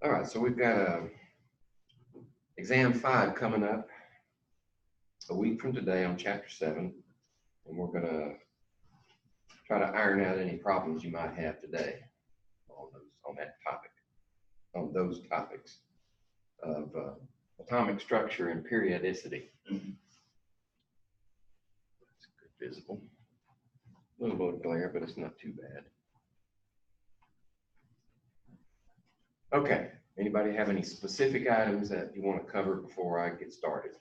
All right, so we've got exam 5 coming up a week from today on chapter 7, and we're going to try to iron out any problems you might have today on that topic, on those topics of atomic structure and periodicity. That's good visible. A little bit of glare, but it's not too bad. Okay, anybody have any specific items that you want to cover before I get started?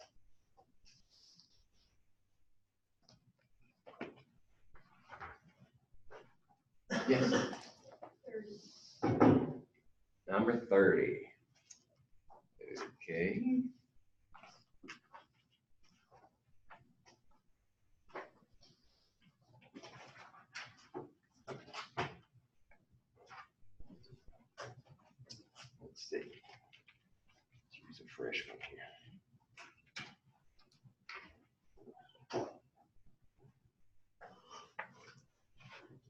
Yes. Number 30. Okay. Let's see. Let's use a fresh one here.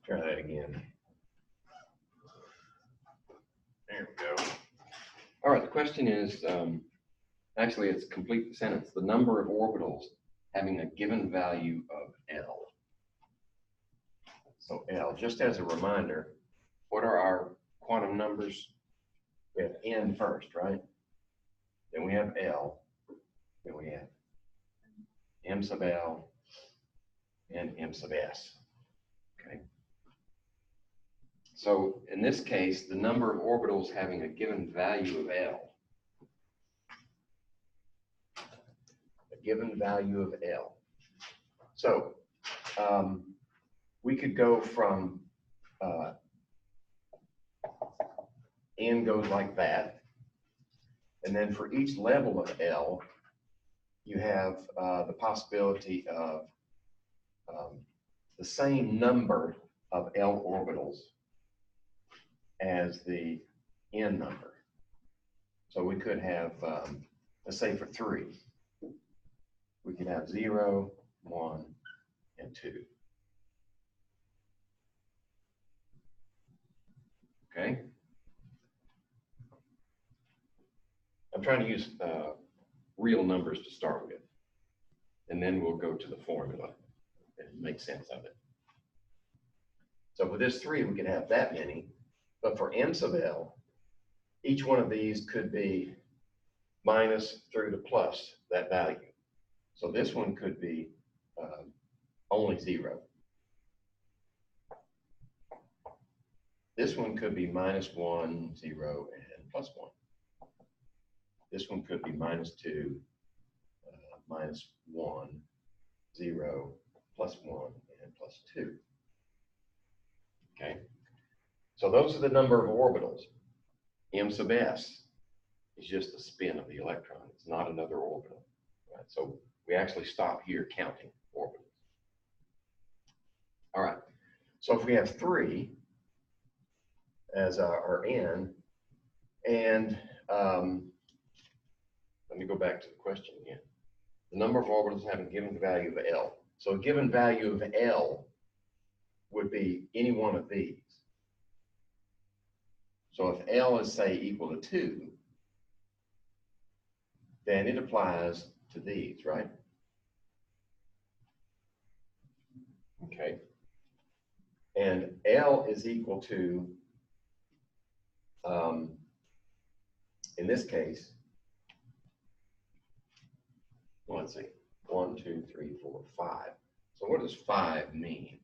Try that again. There we go. All right, the question is, actually it's complete the sentence, the number of orbitals having a given value of L. So L, just as a reminder, what are our quantum numbers? We have N first, right? Then we have L, then we have M sub L and M sub S, okay? So in this case, the number of orbitals having a given value of L, a given value of L. So we could go from N goes like that, and then for each level of L, you have the possibility of the same number of L orbitals as the N number. So we could have, let's say for 3, we could have 0, 1, and 2. Okay? I'm trying to use real numbers to start with, and then we'll go to the formula and make sense of it. So for this 3, we could have that many, but for M sub L, each one of these could be minus through to plus that value. So this one could be only 0. This one could be minus 1, 0, and plus 1. This one could be minus 2, minus 1, 0, plus 1, and plus 2. Okay? So those are the number of orbitals. M sub S is just the spin of the electron. It's not another orbital. Right? So we actually stop here counting orbitals. All right. So if we have 3 as our N, and let me go back to the question again. The number of orbitals having a given value of L. So a given value of L would be any one of these. So if L is, say, equal to 2, then it applies to these, right? Okay. And L is equal to, in this case, well, let's see, 1, 2, 3, 4, 5. So what does 5 mean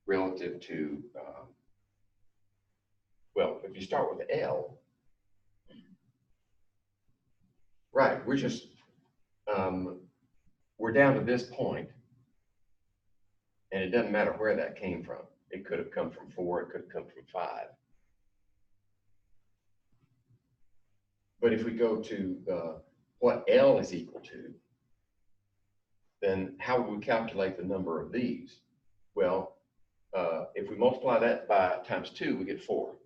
relative to, well, if you start with L, right, we're just, we're down to this point, and it doesn't matter where that came from. It could have come from 4, it could have come from 5. But if we go to what L is equal to, then how would we calculate the number of these? Well, if we multiply that by times 2, we get 4.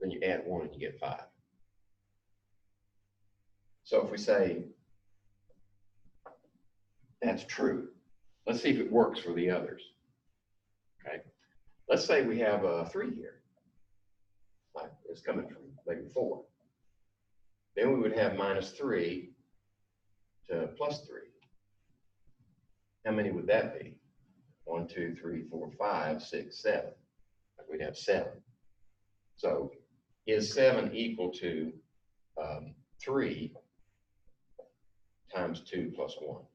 Then you add 1 and you get 5. So if we say that's true, let's see if it works for the others. Okay, let's say we have a 3 here. is coming from maybe 4. Then we would have -3 to +3. How many would that be? 1, 2, 3, 4, 5, 6, 7. We'd have 7. So is 7 equal to 3 times 2 plus 1?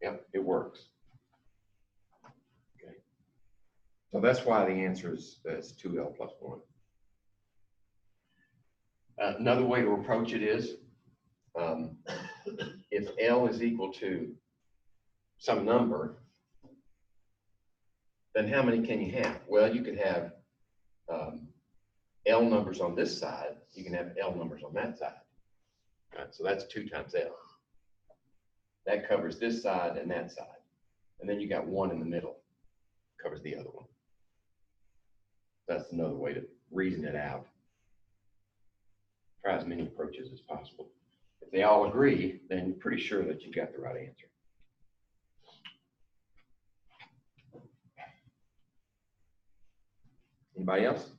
Yep, it works. Okay. So that's why the answer is 2L plus 1. Another way to approach it is, if L is equal to some number, then how many can you have? Well, you could have L numbers on this side. You can have L numbers on that side. Right, so that's 2 times L. That covers this side and that side. And then you got 1 in the middle, covers the other one. That's another way to reason it out. Try as many approaches as possible. If they all agree, then you're pretty sure that you got the right answer. Anybody else?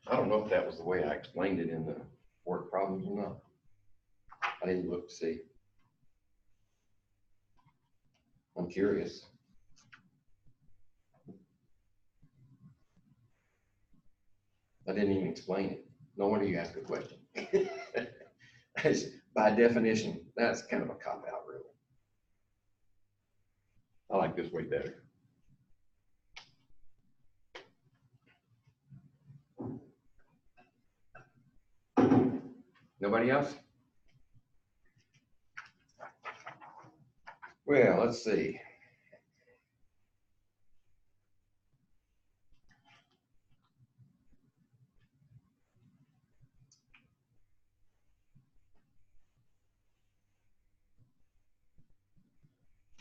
I don't know if that was the way I explained it in the work problems or not. I didn't look to see. I'm curious. I didn't even explain it. No wonder you ask a question. By definition, that's kind of a cop-out, really. I like this way better. Nobody else? Well, let's see.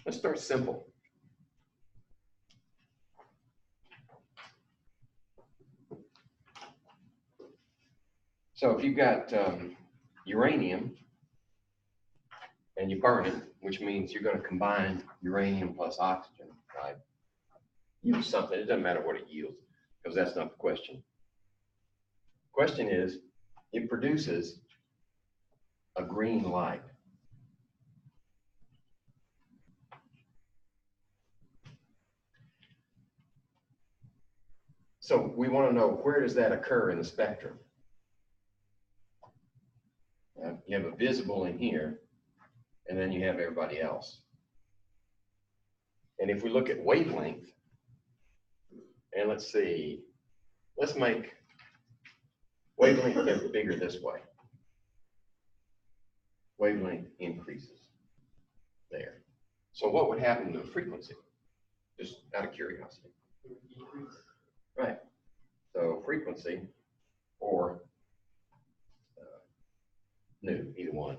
Let's start simple. So if you've got uranium and you burn it, which means you're going to combine uranium plus oxygen, right? Use something, it doesn't matter what it yields, because that's not the question. The question is, it produces a green light. So we want to know, where does that occur in the spectrum? You have a visible in here, and then you have everybody else. And if we look at wavelength, and let's see, let's make wavelength get bigger this way. Wavelength increases there. So what would happen to the frequency? Just out of curiosity. Right. So frequency or nu, either one.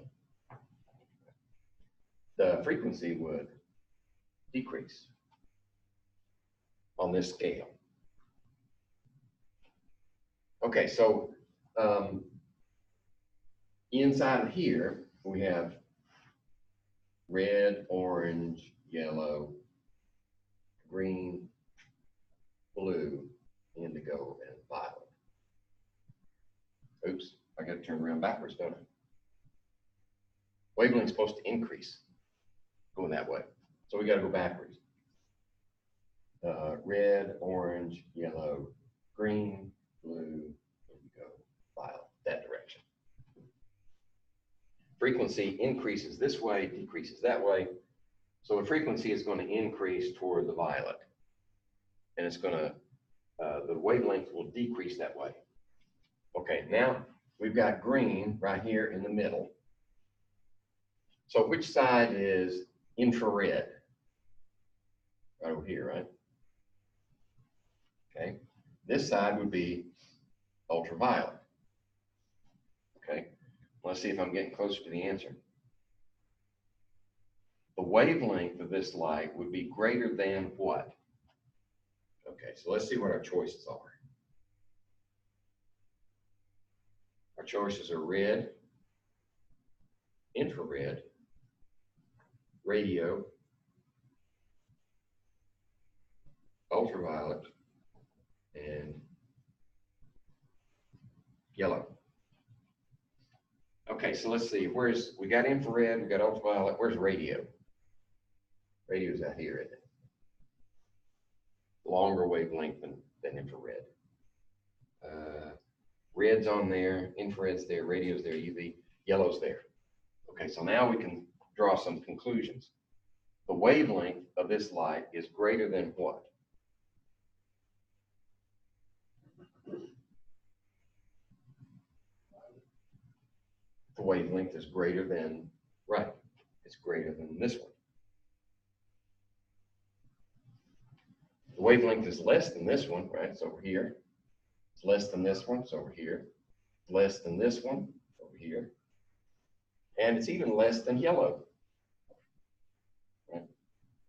The frequency would decrease on this scale. Okay, so inside of here, we have red, orange, yellow, green, blue, indigo, and violet. Oops, I got to turn around backwards, don't I? Wavelength's supposed to increase, going that way. So we got to go backwards. Red, orange, yellow, green, blue, indigo, violet, that direction. Frequency increases this way, decreases that way. So the frequency is going to increase toward the violet. And it's going to, the wavelength will decrease that way. Okay, now we've got green right here in the middle. So which side is infrared? Right over here, right? Okay, this side would be ultraviolet. Okay, let's see if I'm getting closer to the answer. The wavelength of this light would be greater than what? Okay, so let's see what our choices are. Our choices are red, infrared, radio, ultraviolet, and yellow. Okay, so let's see, we got infrared, we got ultraviolet, where's radio? Radio's out here, isn't it? Longer wavelength than infrared. Red's on there, infrared's there, radio's there, UV, yellow's there. Okay, so now we can draw some conclusions. The wavelength of this light is greater than what? The wavelength is greater than, right, it's greater than this one. The wavelength is less than this one, right? It's over here. It's less than this one, it's over here. It's less than this one, over here. And it's even less than yellow. Right?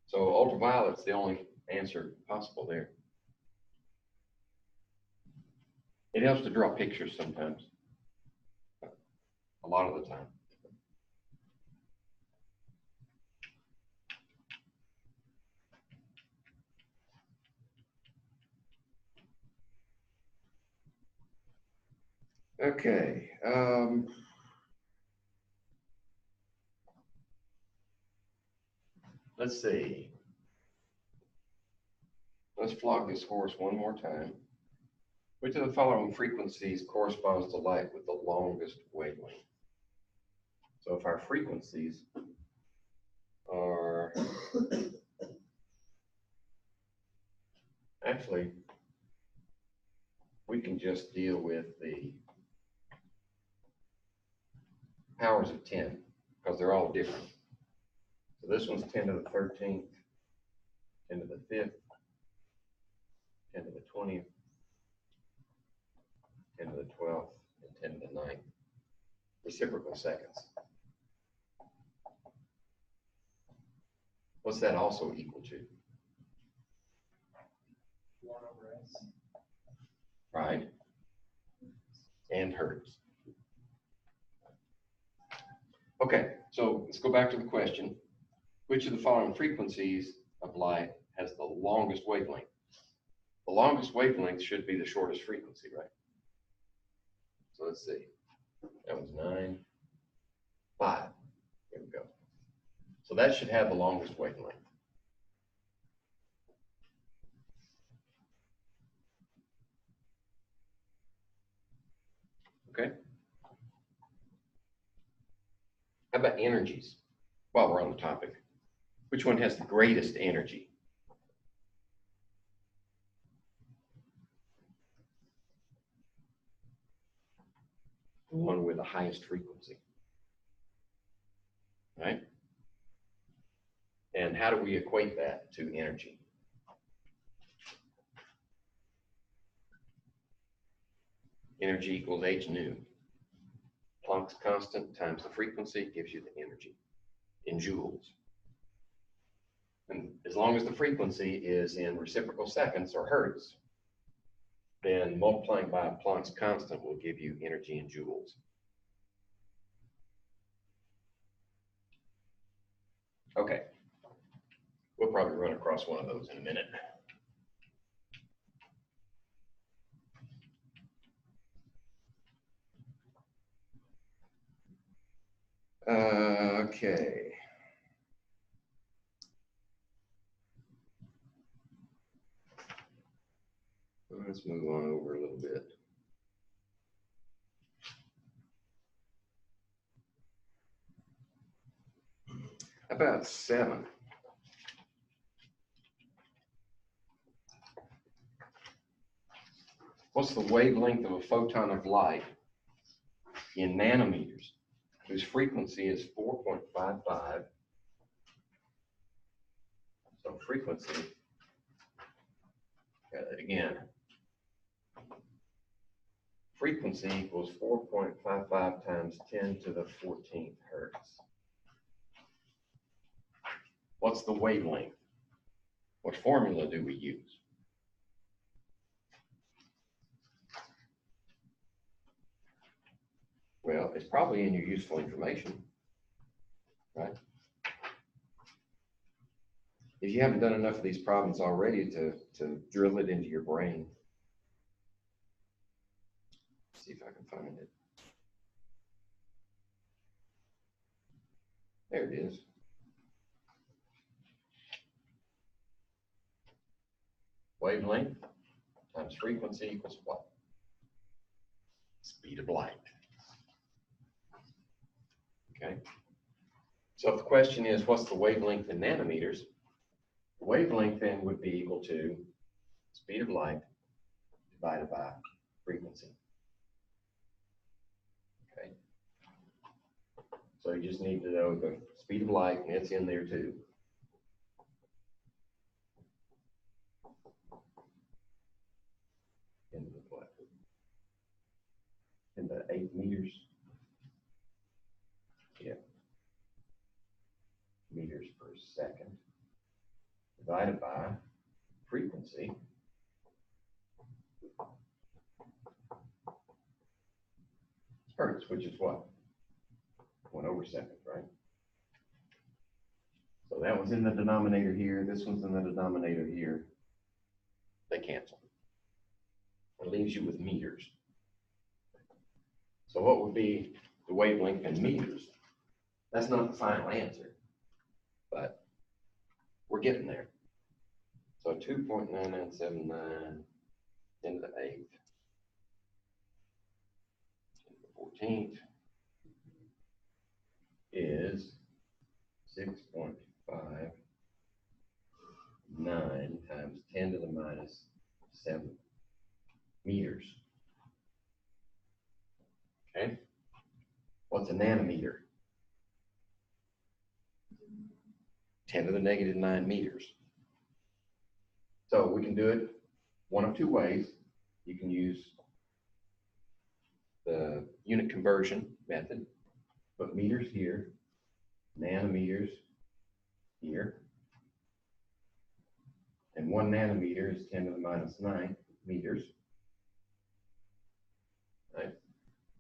So ultraviolet's the only answer possible there. It helps to draw pictures sometimes. A lot of the time. Okay. Let's see. Let's flog this horse one more time. Which of the following frequencies corresponds to light with the longest wavelength? So if our frequencies are actually, we can just deal with the powers of 10 because they're all different. So this one's 10 to the 13th, 10 to the 5th, 10 to the 20th, 10 to the 12th, and 10 to the 9th. Reciprocal seconds. What's that also equal to? 1/s. Right? And hertz. Okay, so let's go back to the question. Which of the following frequencies of light has the longest wavelength? The longest wavelength should be the shortest frequency, right? So let's see. That was 9, 5. There we go. So that should have the longest wavelength. Okay. How about energies? While we're on the topic, which one has the greatest energy? The one with the highest frequency. Right? And how do we equate that to energy? Energy equals h nu. Planck's constant times the frequency gives you the energy in joules. And as long as the frequency is in reciprocal seconds or hertz, then multiplying by Planck's constant will give you energy in joules. Okay. We'll probably run across one of those in a minute. Okay. Let's move on over a little bit. About 7. What's the wavelength of a photon of light in nanometers, whose frequency is 4.55? So frequency, got it again. Frequency equals 4.55 times 10 to the 14th hertz. What's the wavelength? What formula do we use? Well, it's probably in your useful information, right? if you haven't done enough of these problems already to drill it into your brain. Let's see if I can find it. There it is. Wavelength times frequency equals what? Speed of light. Okay. So if the question is, what's the wavelength in nanometers? The wavelength then would be equal to speed of light divided by frequency. Okay. So you just need to know the speed of light, and it's in there too. In the 8 meters. Yeah. Meters per second divided by frequency. Hertz, which is what? 1/2 right? So that was in the denominator here. This one's in the denominator here. They cancel. It leaves you with meters. So what would be the wavelength in meters? That's not the final answer, but we're getting there. So 2.9979 10 to the 8th, 10 to the 14th is 6.59 times 10 to the minus 7 meters. Okay. What's a nanometer? 10 to the negative 9 meters. So we can do it one of two ways. You can use the unit conversion method, put meters here, nanometers here, and 1 nanometer is 10 to the minus 9 meters. Right?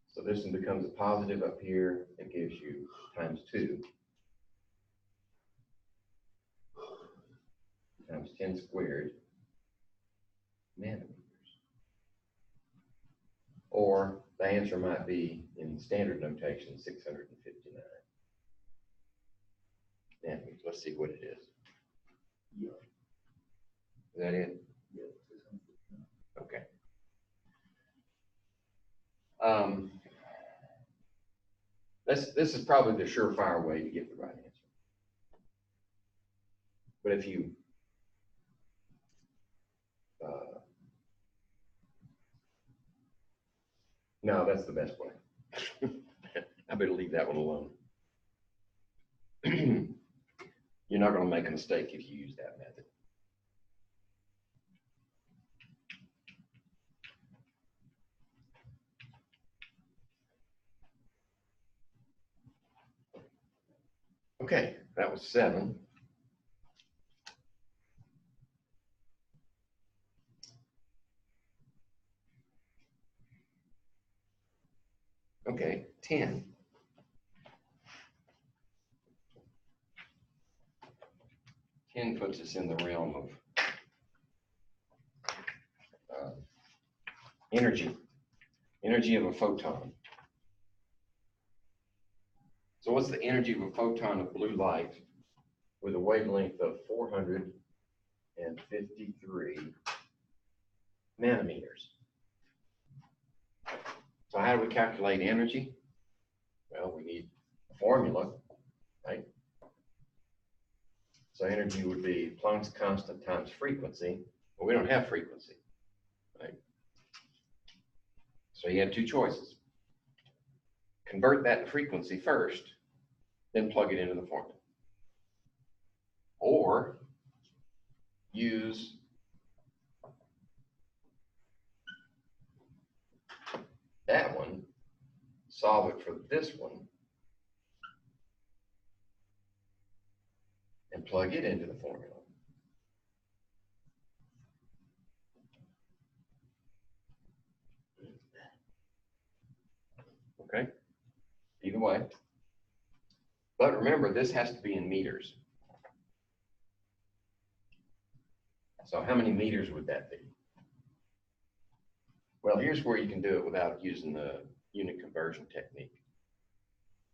So this one becomes a positive up here. It gives you times 2 times 10 squared nanometers. Or the answer might be in standard notation 659 nanometers. Let's see what it is. Yeah. Is that it? Yeah. Okay. This is probably the surefire way to get the right answer. But if you no, that's the best way. I better leave that one alone. You're not going to make a mistake if you use that method. Okay, that was 7. Okay, 10. 10 puts us in the realm of energy of a photon. So what's the energy of a photon of blue light with a wavelength of 453 nanometers? So how do we calculate energy? Well, we need a formula, right? So energy would be Planck's constant times frequency. But we don't have frequency, right? So you have two choices. Convert that to frequency first, then plug it into the formula. Or use that one, solve it for this one, and plug it into the formula. Okay, either way. But remember, this has to be in meters. So how many meters would that be? Well, here's where you can do it without using the unit conversion technique.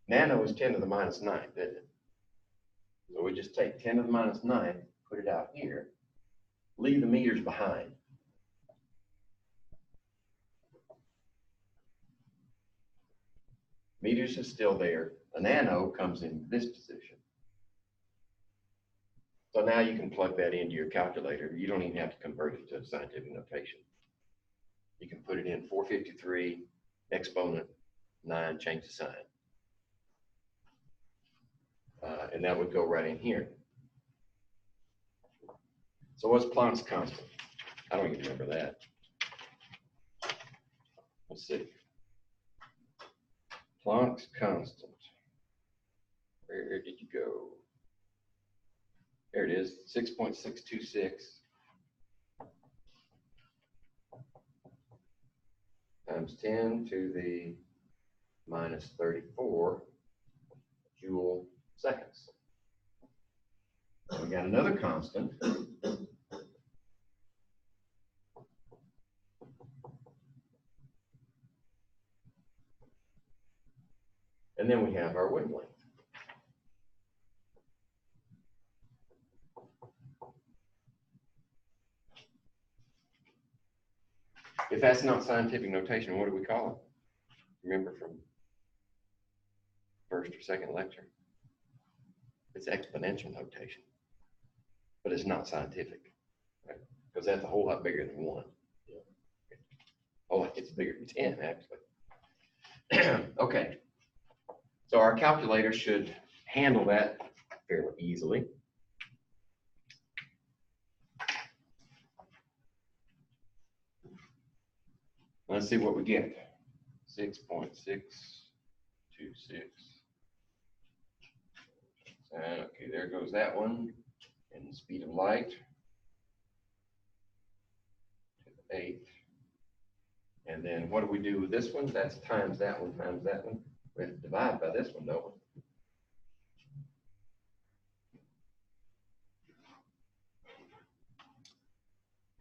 Nano is 10 to the minus 9th, isn't it? So we just take 10 to the minus 9th, put it out here, leave the meters behind. Meters is still there. A nano comes in this position. So now you can plug that into your calculator. You don't even have to convert it to scientific notation. You can put it in 453, exponent 9, change the sign. And that would go right in here. So what's Planck's constant? I don't even remember that. Let's see. Planck's constant. Where did you go? There it is, 6.626 times 10 to the minus 34 joule seconds. And we got another constant. And then we have our wavelength. If that's not scientific notation, what do we call it? Remember from first or second lecture? It's exponential notation, but it's not scientific, right? Because that's a whole lot bigger than 1. Oh, it's bigger than 10, actually. Okay, so our calculator should handle that fairly easily. Let's see what we get. 6.626. Okay, there goes that one. And the speed of light to the 8th. And then what do we do with this one? That's times that one times that one. We have to divide by this one, don't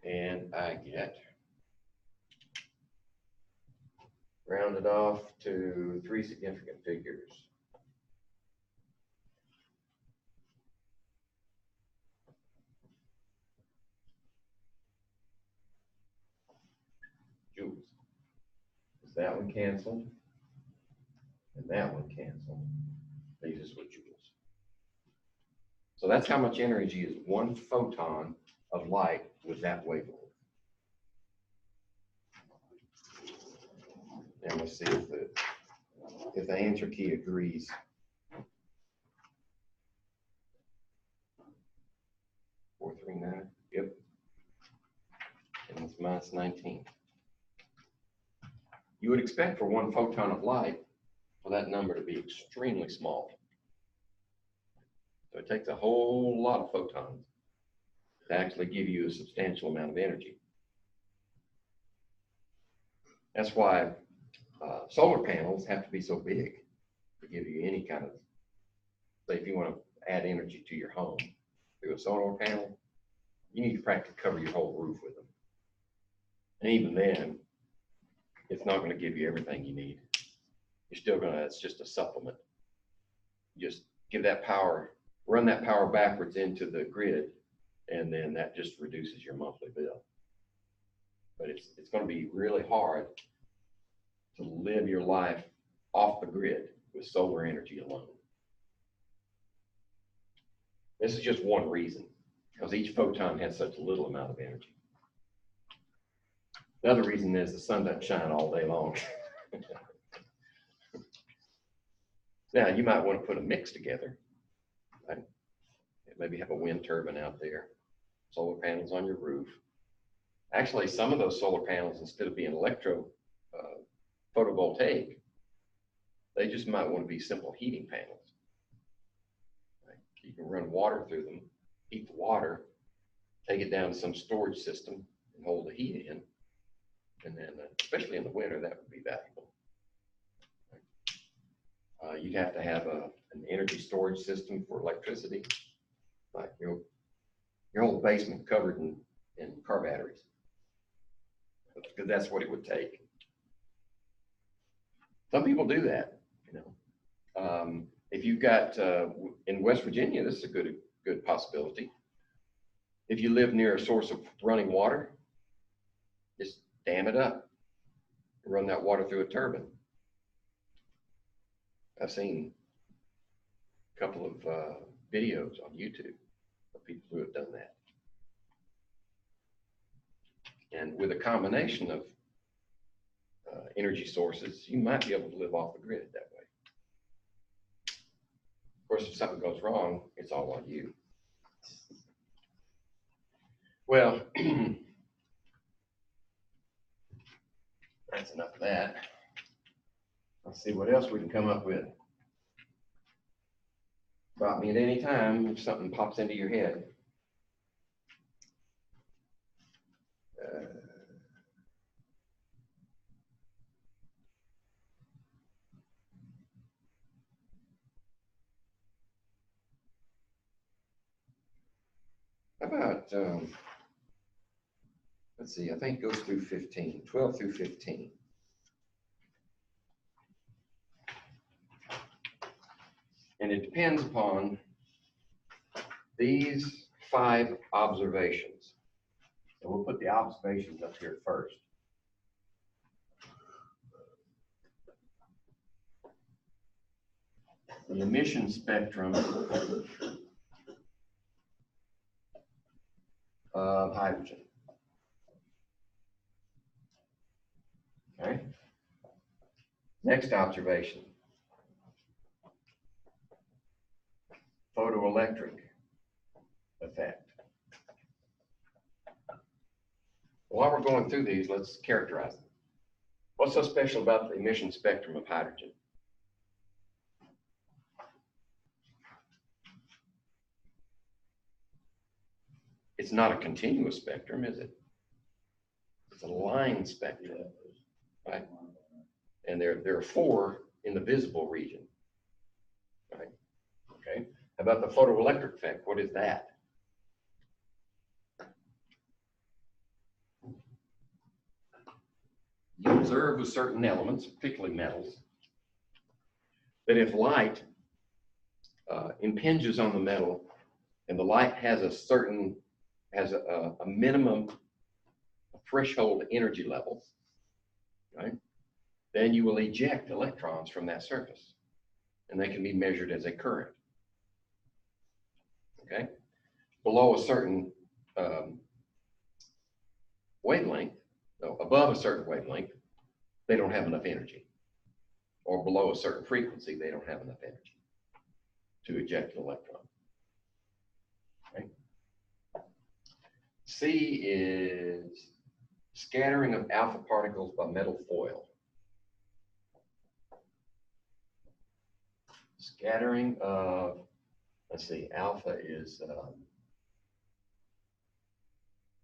we? And I get rounded off to 3 significant figures. Joules. Is that one canceled? And that one canceled. Leaves us with joules. So that's how much energy is 1 photon of light with that wavelength. And let's see if the answer key agrees. .439, yep. And it's minus 19. You would expect for 1 photon of light for that number to be extremely small. So it takes a whole lot of photons to actually give you a substantial amount of energy. That's why solar panels have to be so big to give you any kind of, say if you want to add energy to your home through a solar panel, you need to practically cover your whole roof with them. And even then, it's not going to give you everything you need. You're still going to, it's just a supplement. Just give that power, run that power backwards into the grid, and then that just reduces your monthly bill. But it's going to be really hard to live your life off the grid with solar energy alone. This is just one reason, because each photon has such a little amount of energy. The other reason is the sun doesn't shine all day long. Now, you might want to put a mix together. Right? Maybe have a wind turbine out there, solar panels on your roof. Actually, some of those solar panels, instead of being photovoltaic, they just might want to be simple heating panels. Right? You can run water through them, heat the water, take it down to some storage system and hold the heat in. And then, especially in the winter, that would be valuable. You'd have to have an energy storage system for electricity, like your whole basement covered in in car batteries, because that's what it would take. Some people do that, you know. If you've got, in West Virginia, this is a good possibility. If you live near a source of running water, just dam it up, run that water through a turbine. I've seen a couple of videos on YouTube of people who have done that. And with a combination of energy sources, you might be able to live off the grid that way. Of course, if something goes wrong, it's all on you. Well, that's enough of that. Let's see what else we can come up with. Stop me at any time if something pops into your head. How about, let's see, I think it goes through 15, 12 through 15. And it depends upon these 5 observations. So we'll put the observations up here first. The emission spectrum of hydrogen. Okay. Next observation. Photoelectric effect. While we're going through these, let's characterize them. What's so special about the emission spectrum of hydrogen? It's not a continuous spectrum, is it? It's a line spectrum, right? And there are 4 in the visible region, right? Okay. How about the photoelectric effect? What is that? You observe with certain elements, particularly metals, that if light impinges on the metal and the light has a minimum threshold energy level, right? Then you will eject electrons from that surface, and they can be measured as a current. Okay, below a certain wavelength, so above a certain wavelength, they don't have enough energy, or below a certain frequency, they don't have enough energy to eject an electron. Okay. C is scattering of alpha particles by metal foil. Scattering of, let's see, alpha is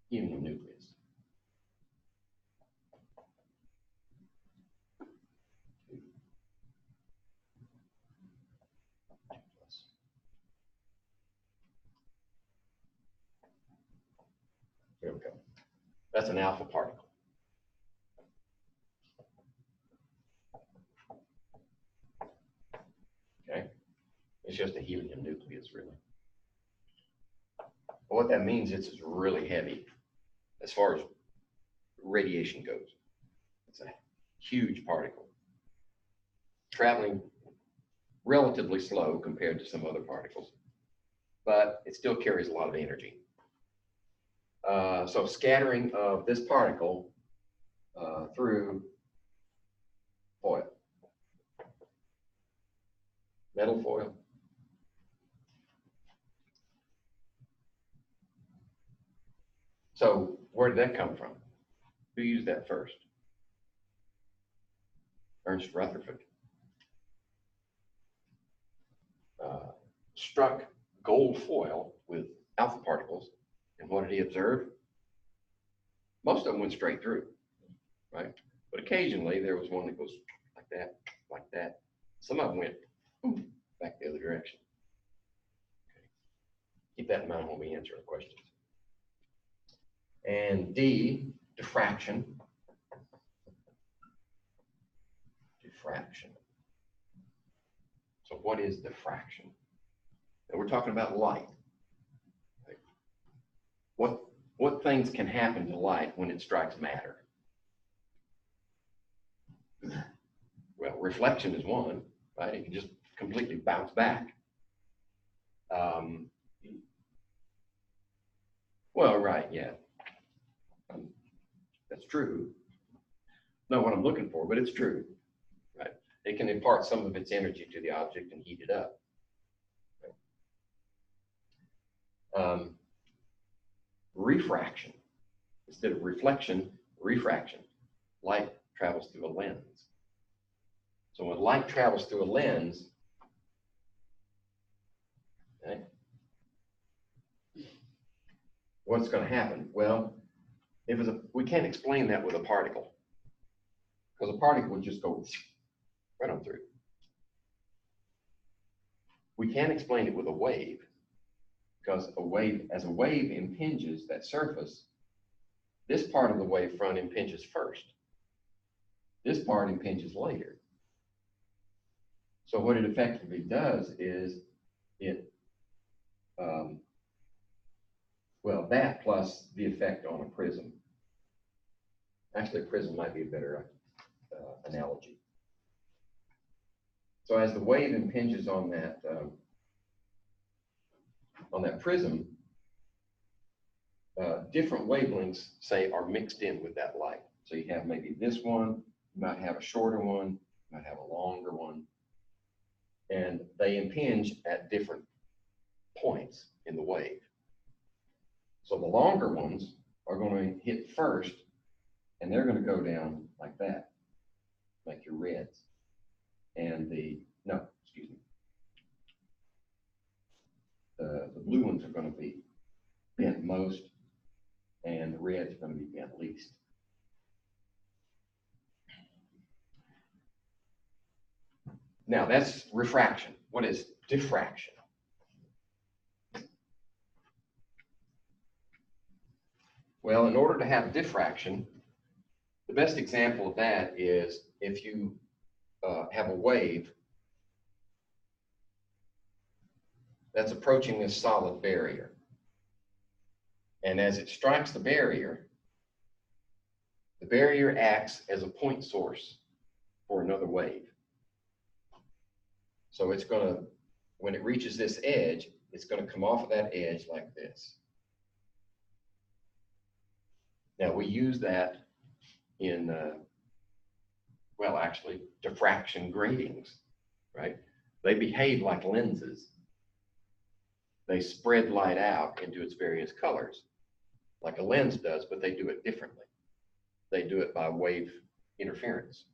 helium nucleus. Here we go. That's an alpha particle. Okay. It's just a helium nucleus, really. But what that means is it's really heavy as far as radiation goes. It's a huge particle, traveling relatively slow compared to some other particles, but it still carries a lot of energy. So scattering of this particle through foil, metal foil. So where did that come from? Who used that first? Ernst Rutherford. Struck gold foil with alpha particles, and what did he observe? Most of them went straight through, right? But occasionally there was one that goes like that, like that. Some of them went back the other direction. Okay. Keep that in mind when we answer the questions. And D, diffraction. Diffraction. So what is diffraction? And we're talking about light. What things can happen to light when it strikes matter? Well, reflection is one, right? It can just completely bounce back. Well, right, yeah. That's true. Not what I'm looking for, but it's true, right? It can impart some of its energy to the object and heat it up. Right? Refraction. Instead of reflection, refraction. Light travels through a lens. So when light travels through a lens, okay, what's going to happen? Well, we can't explain that with a particle, because a particle would just go right on through. We can't explain it with a wave, because as a wave impinges that surface, this part of the wave front impinges first. This part impinges later. So what it effectively does is well, that plus the effect on a prism. Actually, a prism might be a better analogy. So as the wave impinges on that prism, different wavelengths, say, are mixed in with that light. So you have maybe this one, you might have a shorter one, you might have a longer one, and they impinge at different points in the wave. So the longer ones are going to hit first, and they're going to go down like that, like your reds. And the blue ones are going to be bent most, and the reds are going to be bent least. Now that's refraction. What is diffraction? Well, in order to have diffraction, the best example of that is if you have a wave that's approaching this solid barrier. And as it strikes the barrier acts as a point source for another wave. So it's going to, when it reaches this edge, it's going to come off of that edge like this. Now we use that in, well, actually, diffraction gratings, right? They behave like lenses. They spread light out into its various colors, like a lens does, but they do it differently. They do it by wave interference.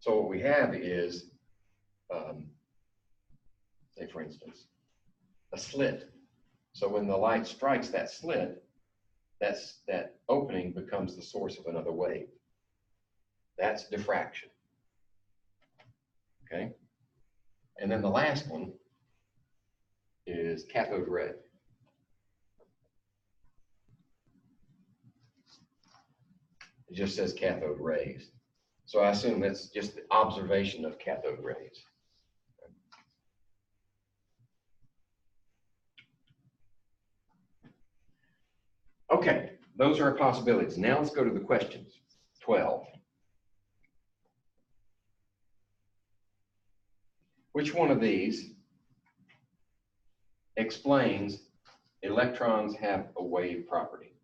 So what we have is, say for instance, a slit. So when the light strikes that slit, that opening becomes the source of another wave. That's diffraction. Okay? And then the last one is cathode ray. It just says cathode rays. So I assume that's just the observation of cathode rays. Okay, those are our possibilities. Now let's go to the questions. 12. Which one of these explains electrons have a wave property?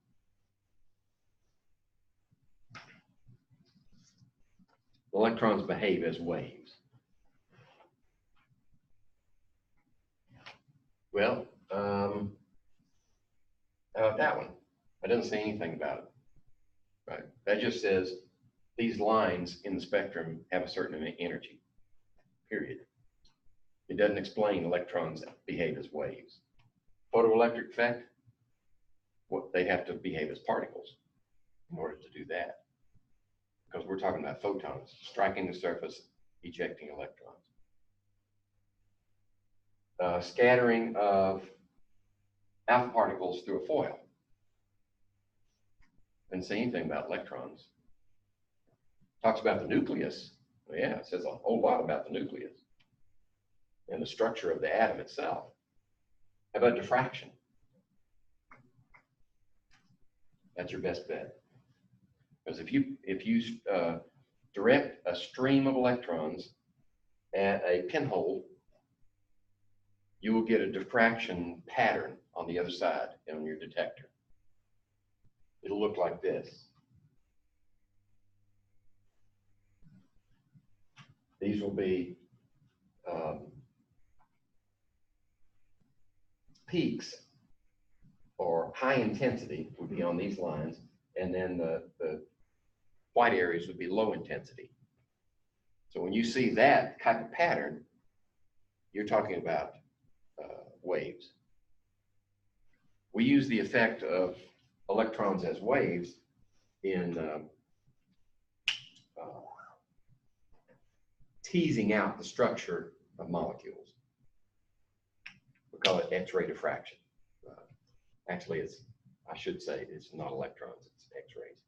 Electrons behave as waves. Well, how about that one? I didn't say anything about it. Right? That just says these lines in the spectrum have a certain energy, period. It doesn't explain electrons behave as waves. Photoelectric effect, they have to behave as particles in order to do that. Because we're talking about photons striking the surface, ejecting electrons. Scattering of alpha particles through a foil. Doesn't say anything about electrons. Talks about the nucleus. Well, yeah, it says a whole lot about the nucleus and the structure of the atom itself. How about diffraction? That's your best bet. Because if you direct a stream of electrons at a pinhole, you will get a diffraction pattern on the other side on your detector. It'll look like this. These will be peaks, or high intensity would be on these lines, and then the white areas would be low intensity. So when you see that type of pattern, you're talking about waves. We use the effect of electrons as waves in teasing out the structure of molecules. We call it X-ray diffraction. Actually, I should say it's not electrons, it's X-rays.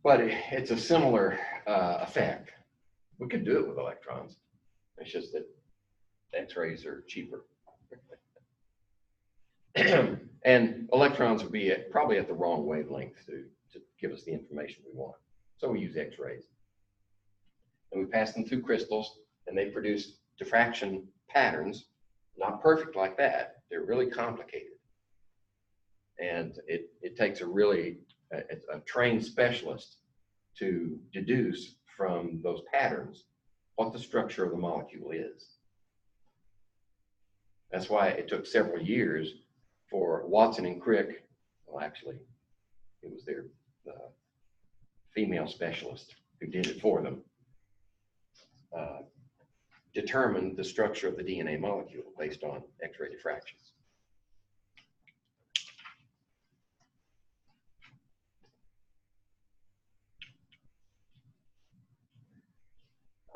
But it's a similar effect. We could do it with electrons. It's just that X-rays are cheaper. And electrons would be probably at the wrong wavelength to give us the information we want. So we use X-rays. And we pass them through crystals, and they produce diffraction patterns. Not perfect like that. They're really complicated. And it takes a trained specialist to deduce from those patterns what the structure of the molecule is. That's why it took several years for Watson and Crick, well, actually, it was their female specialist who did it for them, determined the structure of the DNA molecule based on X-ray diffractions.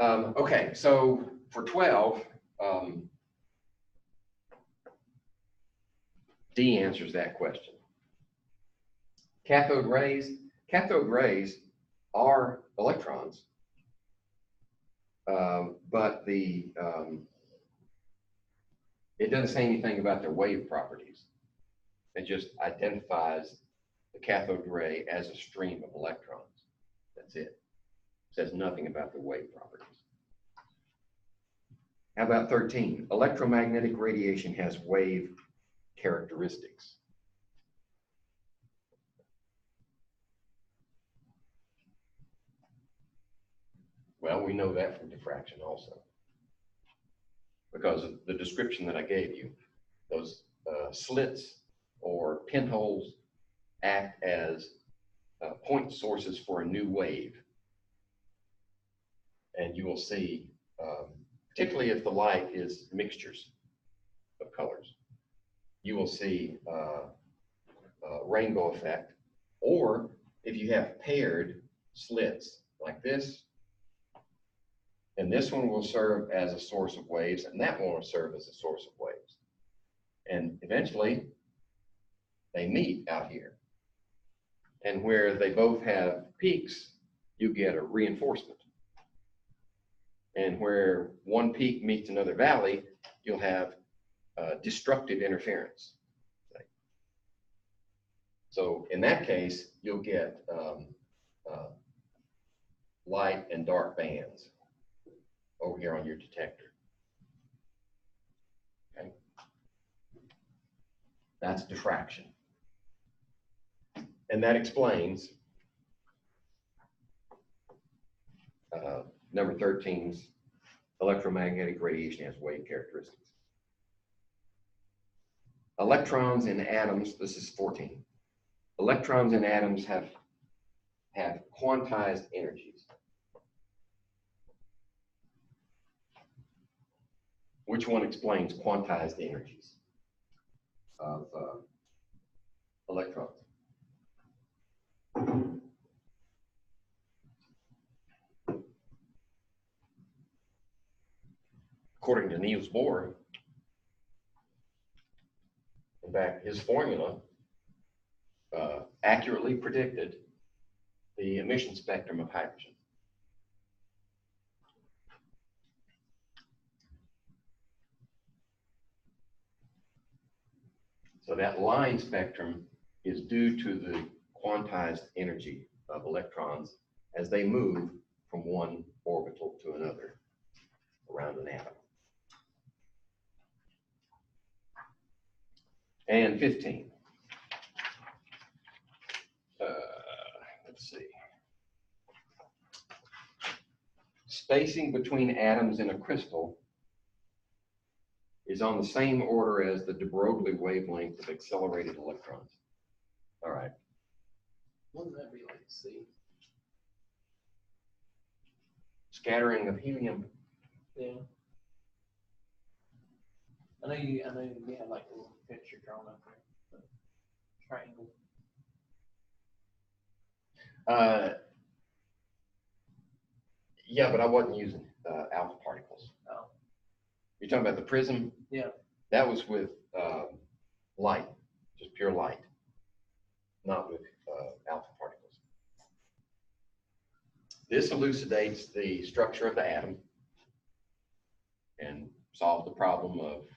Okay, so for 12, D answers that question. Cathode rays are electrons, but it doesn't say anything about their wave properties. It just identifies the cathode ray as a stream of electrons. That's it. It says nothing about the wave properties. How about 13? Electromagnetic radiation has wave characteristics. Well, we know that from diffraction also, because of the description that I gave you. Those slits or pinholes act as point sources for a new wave. And you will see, particularly if the light is mixtures of colors, you will see rainbow effect. Or if you have paired slits like this, and this one will serve as a source of waves, and that one will serve as a source of waves. And eventually, they meet out here. And where they both have peaks, you get a reinforcement. And where one peak meets another valley, you'll have destructive interference. So in that case, you'll get light and dark bands over here on your detector. Okay, that's diffraction, and that explains number 13's electromagnetic radiation has wave characteristics. Electrons in atoms, this is 14. Electrons in atoms have quantized energies. Which one explains quantized energies of electrons? According to Niels Bohr, in fact, his formula accurately predicted the emission spectrum of hydrogen. So that line spectrum is due to the quantized energy of electrons as they move from one orbital to another around an atom. And 15. Let's see. Spacing between atoms in a crystal is on the same order as the de Broglie wavelength of accelerated electrons. All right. Wouldn't that be like C? Scattering of helium. Yeah. I know you have like a little picture drawn up there. The triangle. Yeah, but I wasn't using alpha particles. Oh. You're talking about the prism? Yeah. That was with light, just pure light, not with alpha particles. This elucidates the structure of the atom and solves the problem of,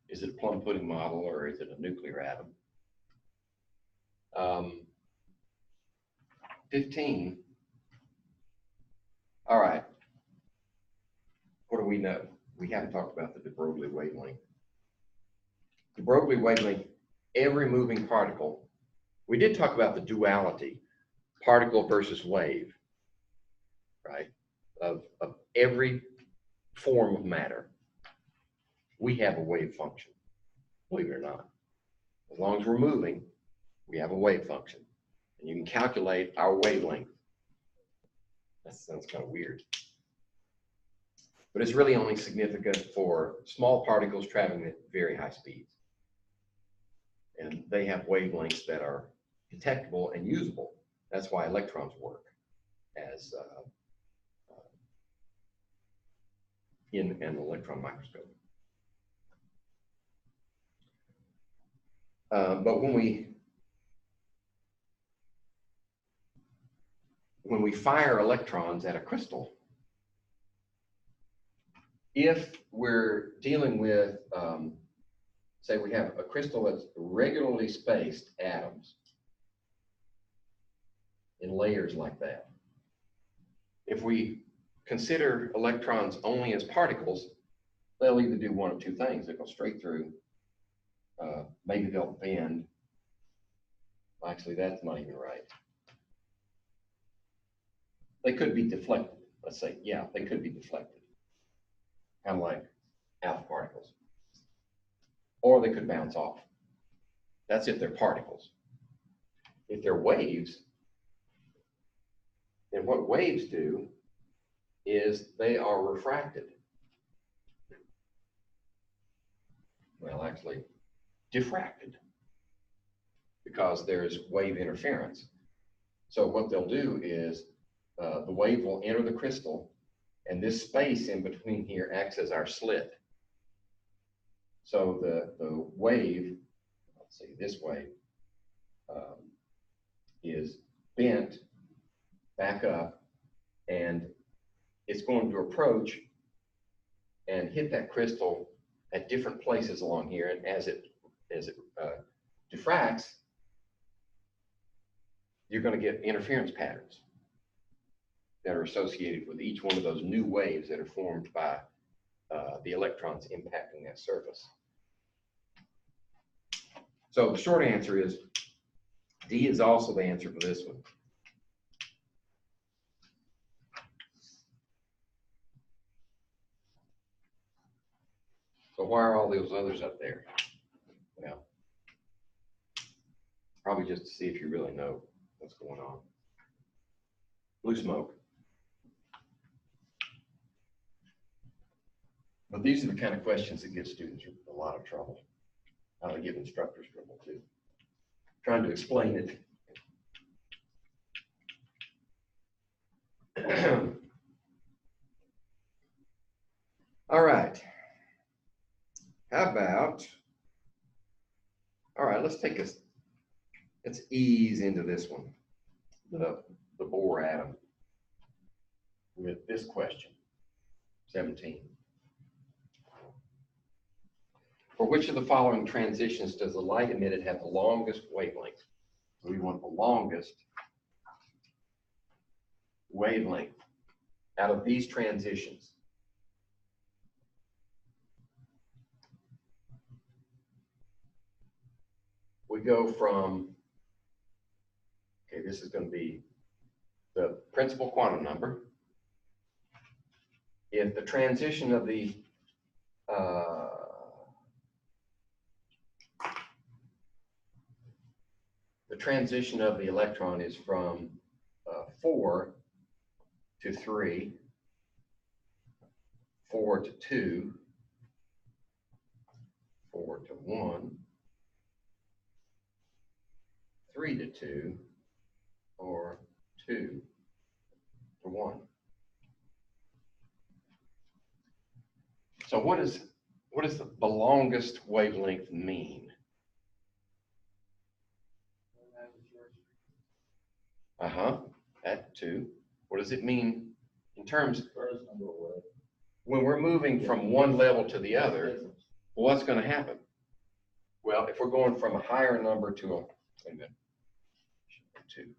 is it a plum pudding model or is it a nuclear atom? 15. All right. What do we know? We haven't talked about the de Broglie wavelength. De Broglie wavelength, every moving particle. We did talk about the duality, particle versus wave, right? Of every form of matter. We have a wave function, believe it or not. As long as we're moving, we have a wave function. And you can calculate our wavelength. That sounds kind of weird. But it's really only significant for small particles traveling at very high speeds. And they have wavelengths that are detectable and usable. That's why electrons work as in an electron microscope. But when we fire electrons at a crystal, if we're dealing with, say we have a crystal that's regularly spaced atoms in layers like that, if we consider electrons only as particles, they'll either do one of two things. They'll go straight through, maybe they'll bend. Actually, that's not even right. They could be deflected. Let's say, yeah, they could be deflected, kind of like alpha particles. Or they could bounce off. That's if they're particles. If they're waves, then what waves do is they are refracted. Well, actually, diffracted, because there's wave interference. So what they'll do is the wave will enter the crystal, and this space in between here acts as our slit. So the wave, let's see, this wave is bent back up, and it's going to approach and hit that crystal at different places along here. And as it diffracts, you're going to get interference patterns that are associated with each one of those new waves that are formed by the electrons impacting that surface. So the short answer is D is also the answer for this one. So why are all those others up there? Well, probably just to see if you really know what's going on. Blue smoke. But these are the kind of questions that give students a lot of trouble. How they give instructors trouble too. Trying to explain it. All right. How about, all right, let's take Let's ease into this one, the Bohr atom, with this question, 17. For which of the following transitions does the light emitted have the longest wavelength? So we want the longest wavelength out of these transitions. We go from, okay, this is going to be the principal quantum number. If the transition of the electron is from 4 to 3, 4 to 2, 4 to 1, 3 to 2, or 2 to 1. So what does the longest wavelength mean? That 2. What does it mean in terms when we're moving from one level to the other? Well, what's going to happen? Well, if we're going from a higher number to a, wait a minute, 2.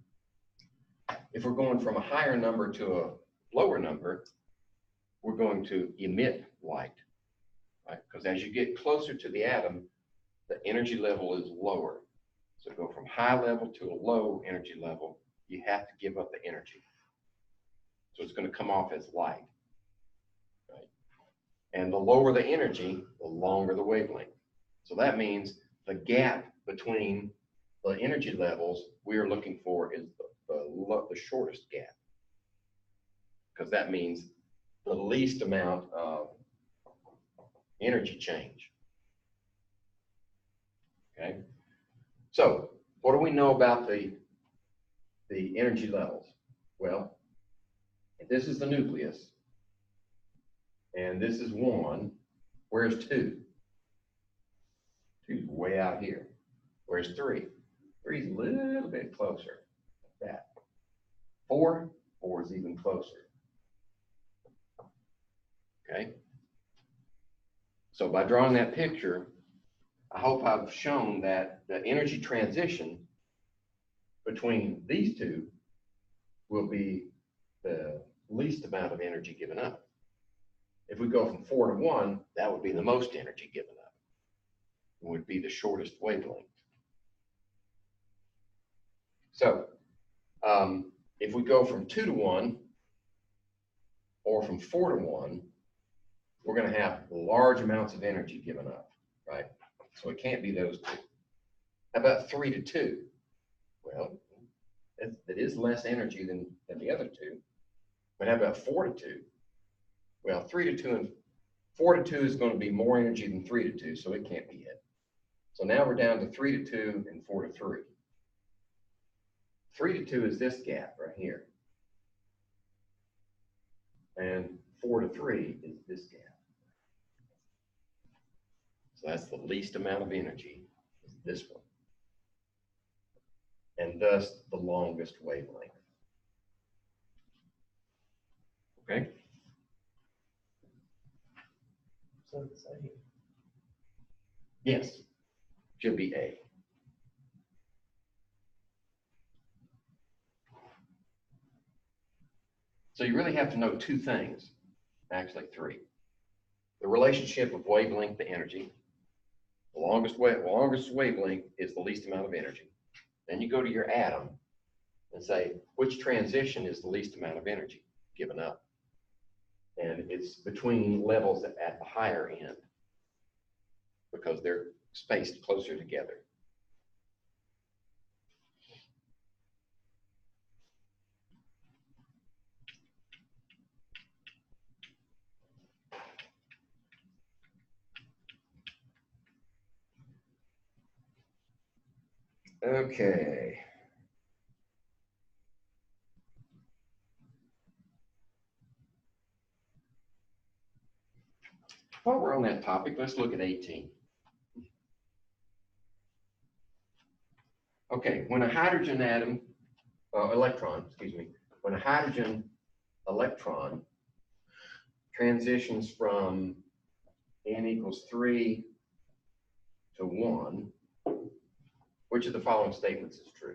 If we're going from a higher number to a lower number, we're going to emit light, right? Because as you get closer to the atom, the energy level is lower. So go from high level to a low energy level, you have to give up the energy. So it's going to come off as light, right? And the lower the energy, the longer the wavelength. So that means the gap between the energy levels we are looking for is the shortest gap, because that means the least amount of energy change. Okay, so what do we know about the energy levels? Well, if this is the nucleus, and this is 1, where's 2? 2 is way out here. Where's 3? 3 is a little bit closer, like that. 4 is even closer. Okay? So by drawing that picture, I hope I've shown that the energy transition between these two will be the least amount of energy given up. If we go from 4 to 1, that would be the most energy given up. It would be the shortest wavelength. So if we go from 2 to 1 or from 4 to 1, we're going to have large amounts of energy given up, right? So it can't be those two. How about 3 to 2? Well, it is less energy than the other two. But how about 4 to 2? Well, 3 to 2 and 4 to 2 is going to be more energy than 3 to 2, so it can't be it. So now we're down to 3 to 2 and 4 to 3. 3 to 2 is this gap right here. And 4 to 3 is this gap. So that's the least amount of energy, is this one. And thus the longest wavelength. Okay? So it's A. Yes, should be A. So you really have to know 2 things, actually 3. The relationship of wavelength to energy. The longest wavelength is the least amount of energy. Then you go to your atom and say, which transition is the least amount of energy given up? And it's between levels at the higher end because they're spaced closer together. Okay. While we're on that topic, let's look at 18. Okay, when a hydrogen atom, electron, excuse me, when a hydrogen electron transitions from n equals 3 to 1, which of the following statements is true?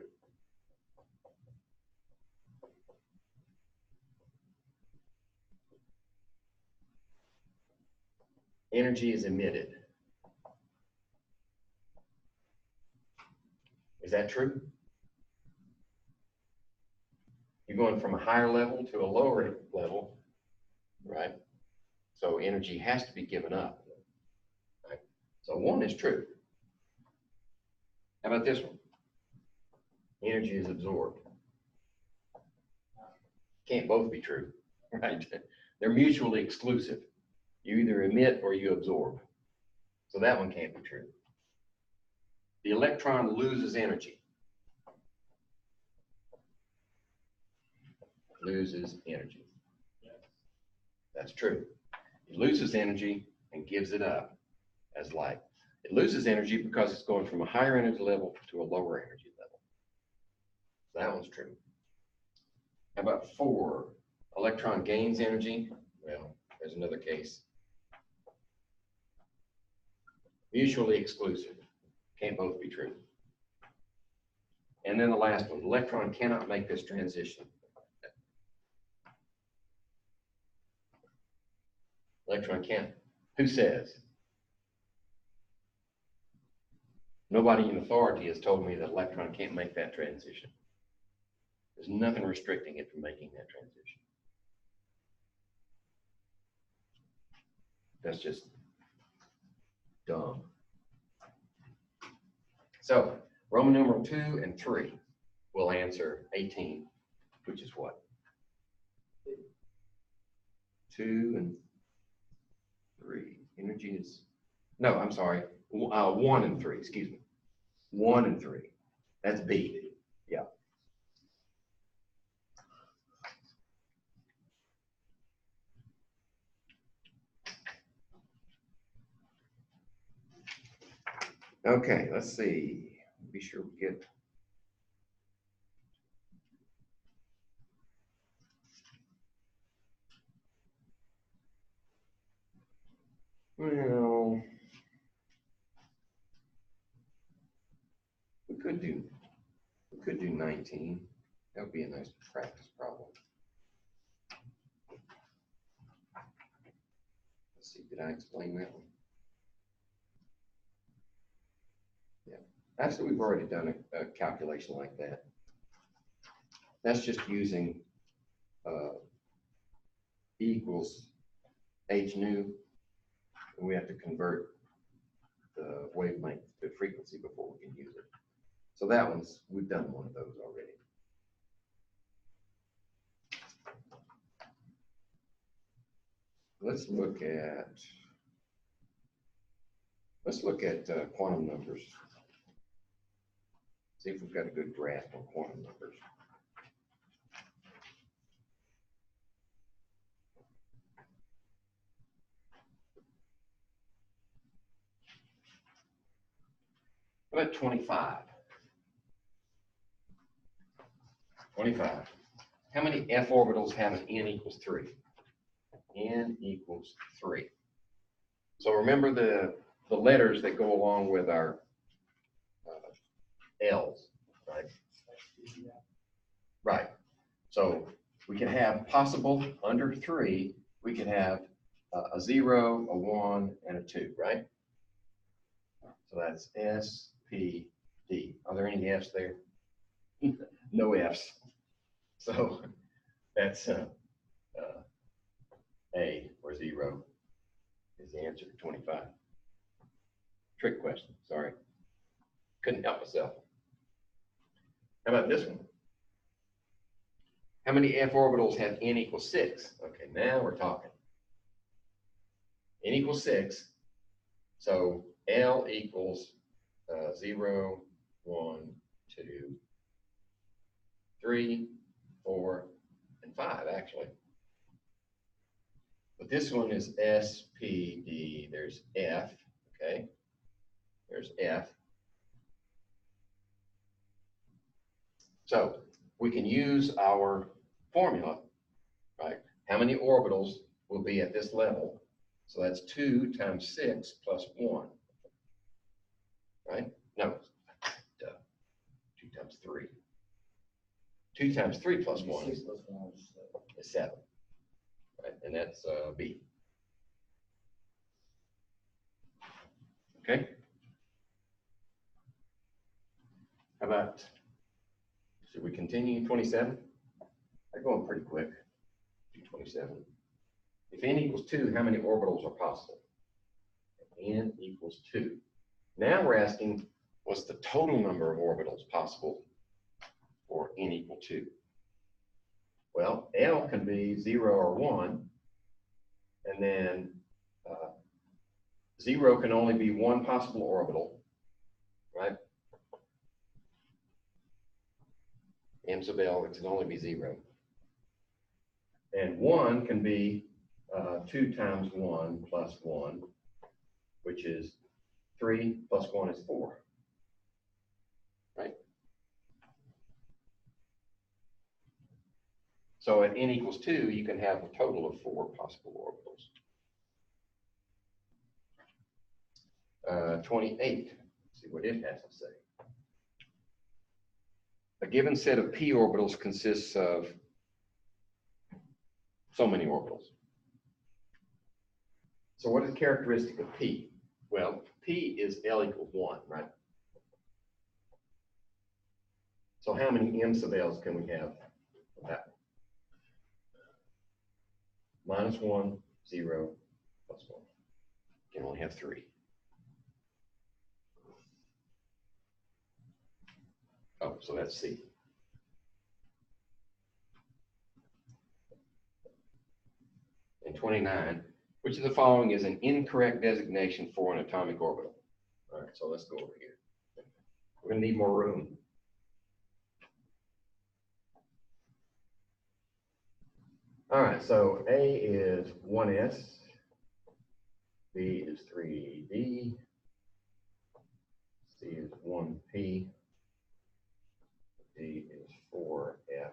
Energy is emitted. Is that true? You're going from a higher level to a lower level, right? So energy has to be given up. Right? So 1 is true. How about this one? Energy is absorbed. Can't both be true, right? They're mutually exclusive. You either emit or you absorb. So that one can't be true. The electron loses energy. Loses energy. That's true. It loses energy and gives it up as light. It loses energy because it's going from a higher energy level to a lower energy level. So that one's true. How about 4? Electron gains energy. Well, there's another case. Mutually exclusive. Can't both be true. And then the last one, electron cannot make this transition. Electron can't. Who says? Nobody in authority has told me that electron can't make that transition. There's nothing restricting it from making that transition. That's just dumb. So, Roman numeral 2 and 3 will answer 18, which is what? 2 and 3. Energy is, no, I'm sorry, 1 and 3, excuse me. 1 and 3. That's B. Yeah. Okay, let's see. Be sure we get. Well, we could do 19. That would be a nice practice problem. Let's see, did I explain that one? Yeah, actually, we've already done a calculation like that. That's just using E equals h nu, and we have to convert the wavelength to frequency before we can use it. So that one's, we've done one of those already. Let's look at quantum numbers. See if we've got a good grasp on quantum numbers. What about 25? 25. How many f orbitals have an n equals 3? N equals 3. So remember the letters that go along with our L's, right? Right. So we can have possible under 3, we could have a 0, a 1, and a 2, right? So that's S, P, D. Are there any F's there? No F's. So that's A or 0 is the answer to 25. Trick question, sorry. Couldn't help myself. How about this one? How many f orbitals have n equals 6? Okay, now we're talking. N equals 6, so L equals 0, 1, 2, 3, 4, and 5, actually. But this one is S, P, D. There's F, okay? There's F. So we can use our formula, right? How many orbitals will be at this level? So that's 2 times 6 plus 1, right? No, 2 times 3. 2 times 3 plus 1 is 7, right? And that's B. Okay. How about, should we continue 27? They're going pretty quick. Do 27. If n equals 2, how many orbitals are possible? N equals 2. Now we're asking, what's the total number of orbitals possible for n equal 2? Well, L can be 0 or 1, and then 0 can only be one possible orbital, right? M sub L, it can only be 0. And 1 can be 2 times 1 plus 1, which is 3 plus 1 is 4, right? So at n equals 2, you can have a total of 4 possible orbitals. 28, let's see what it has to say. A given set of p orbitals consists of so many orbitals. So what is characteristic of p? Well, p is L equals 1, right? So how many m sub L's can we have of that one? -1, 0, plus 1. You can only have 3. Oh, so that's C. And 29, which of the following is an incorrect designation for an atomic orbital? All right, so let's go over here. We're going to need more room. All right, so A is 1s, B is 3d, C is 1p, D is 4f,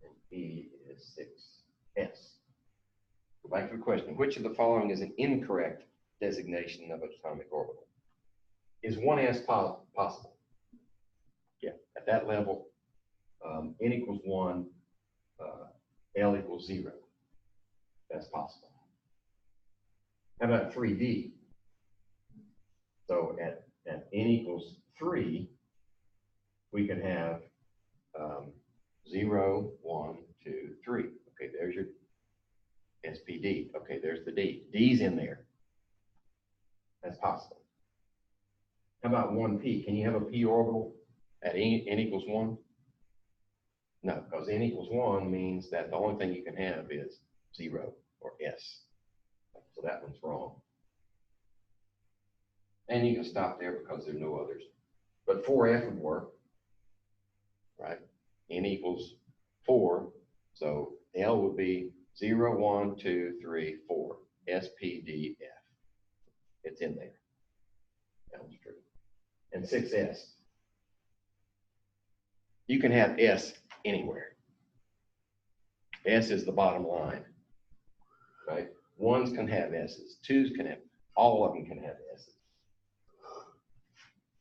and E is 6s. Go back to the question. Which of the following is an incorrect designation of an atomic orbital? Is 1s possible? Yeah, at that level, n equals 1, L equals 0. That's possible. How about 3d? So at n equals 3, we can have 0, 1, 2, 3. Okay, there's your SPD. Okay, there's the D. D's in there. That's possible. How about 1p? Can you have a p orbital at n equals 1? No, because n equals 1 means that the only thing you can have is 0 or s. So that one's wrong. And you can stop there because there are no others. But 4f would work, right? N equals 4, so L would be 0, 1, 2, 3, 4, S, P, D, F. It's in there. That was true. And 6s. You can have S anywhere. S is the bottom line, right? Ones can have S's, twos can have, all of them can have S's.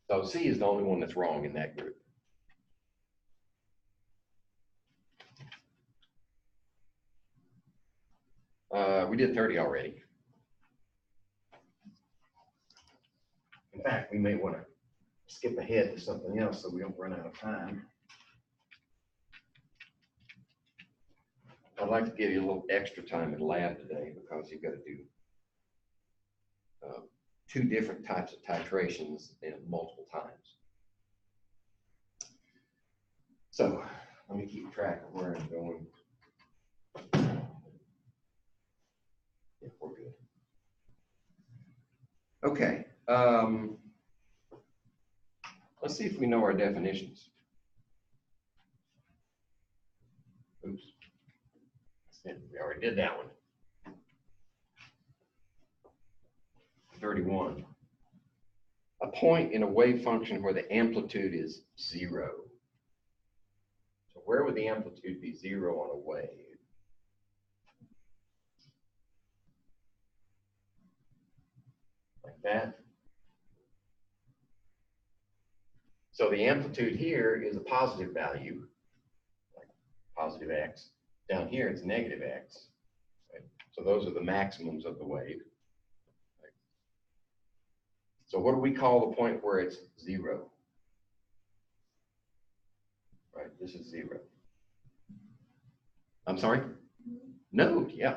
So C is the only one that's wrong in that group. We did 30 already. In fact, we may want to skip ahead to something else so we don't run out of time. I'd like to give you a little extra time in lab today because you've got to do 2 different types of titrations in multiple times. So let me keep track of where I'm going. Yeah, we're good. Okay. Let's see if we know our definitions. Oops. We already did that one. 31. A point in a wave function where the amplitude is 0. where would the amplitude be 0 on a wave? Like that. So the amplitude here is a positive value, like positive x. Down here, it's negative x. Right? So those are the maximums of the wave. Right? So what do we call the point where it's 0? Right, this is 0. I'm sorry? Node, yeah,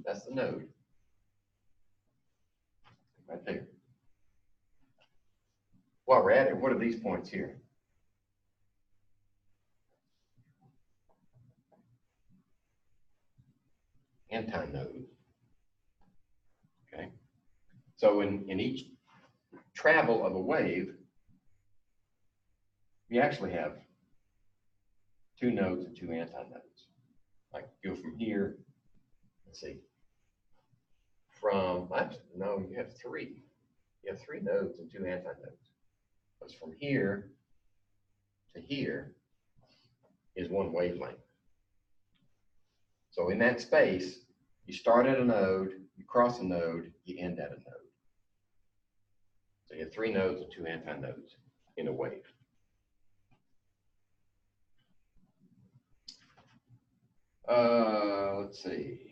that's the node. Right there. While we're at it, what are these points here? Antinode. Okay. So in each travel of a wave, we actually have 2 nodes and 2 antinodes. Like go from here, let's see, no, you have 3. You have 3 nodes and 2 antinodes. Because from here to here is 1 wavelength. So in that space, you start at a node, you cross a node, you end at a node. So you have 3 nodes and 2 antinodes in a wave. Let's see.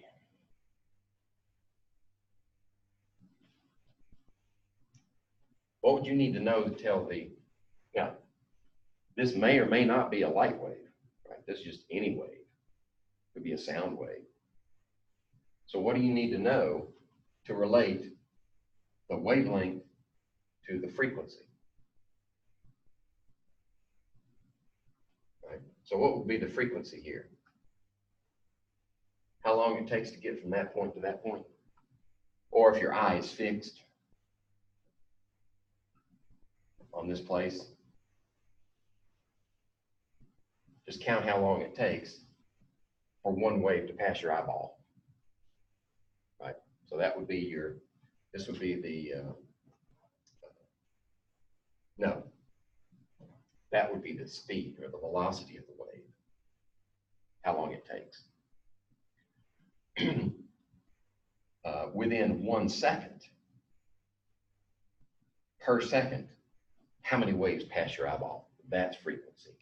What would you need to know to tell this may or may not be a light wave, right? This is just any wave. It could be a sound wave. So what do you need to know to relate the wavelength to the frequency? Right? So what would be the frequency here? How long it takes to get from that point to that point? Or if your eye is fixed on this place, just count how long it takes for 1 wave to pass your eyeball. Right? So that would be this would be the, no, that would be the speed or the velocity of the wave, how long it takes. Within 1 second, per second, how many waves pass your eyeball? That's frequency.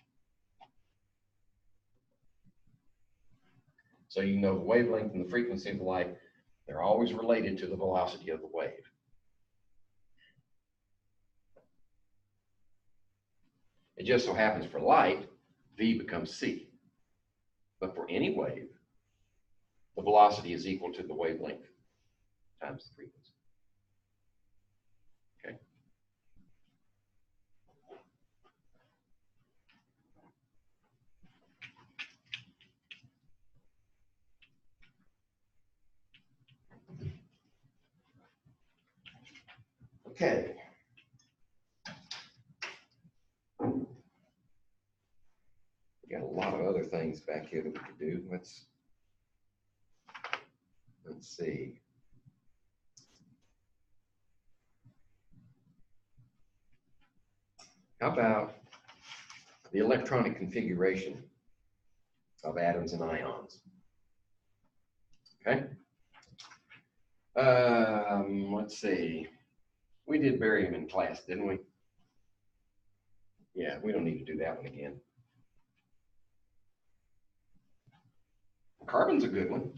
So you know the wavelength and the frequency of the light, they're always related to the velocity of the wave. It just so happens for light, V becomes C. But for any wave, the velocity is equal to the wavelength times the frequency. Okay. Okay. We got a lot of other things back here that we could do. Let's see. How about the electronic configuration of atoms and ions? Okay. Let's see. We did barium in class, didn't we? Yeah, we don't need to do that one again. Carbon's a good one.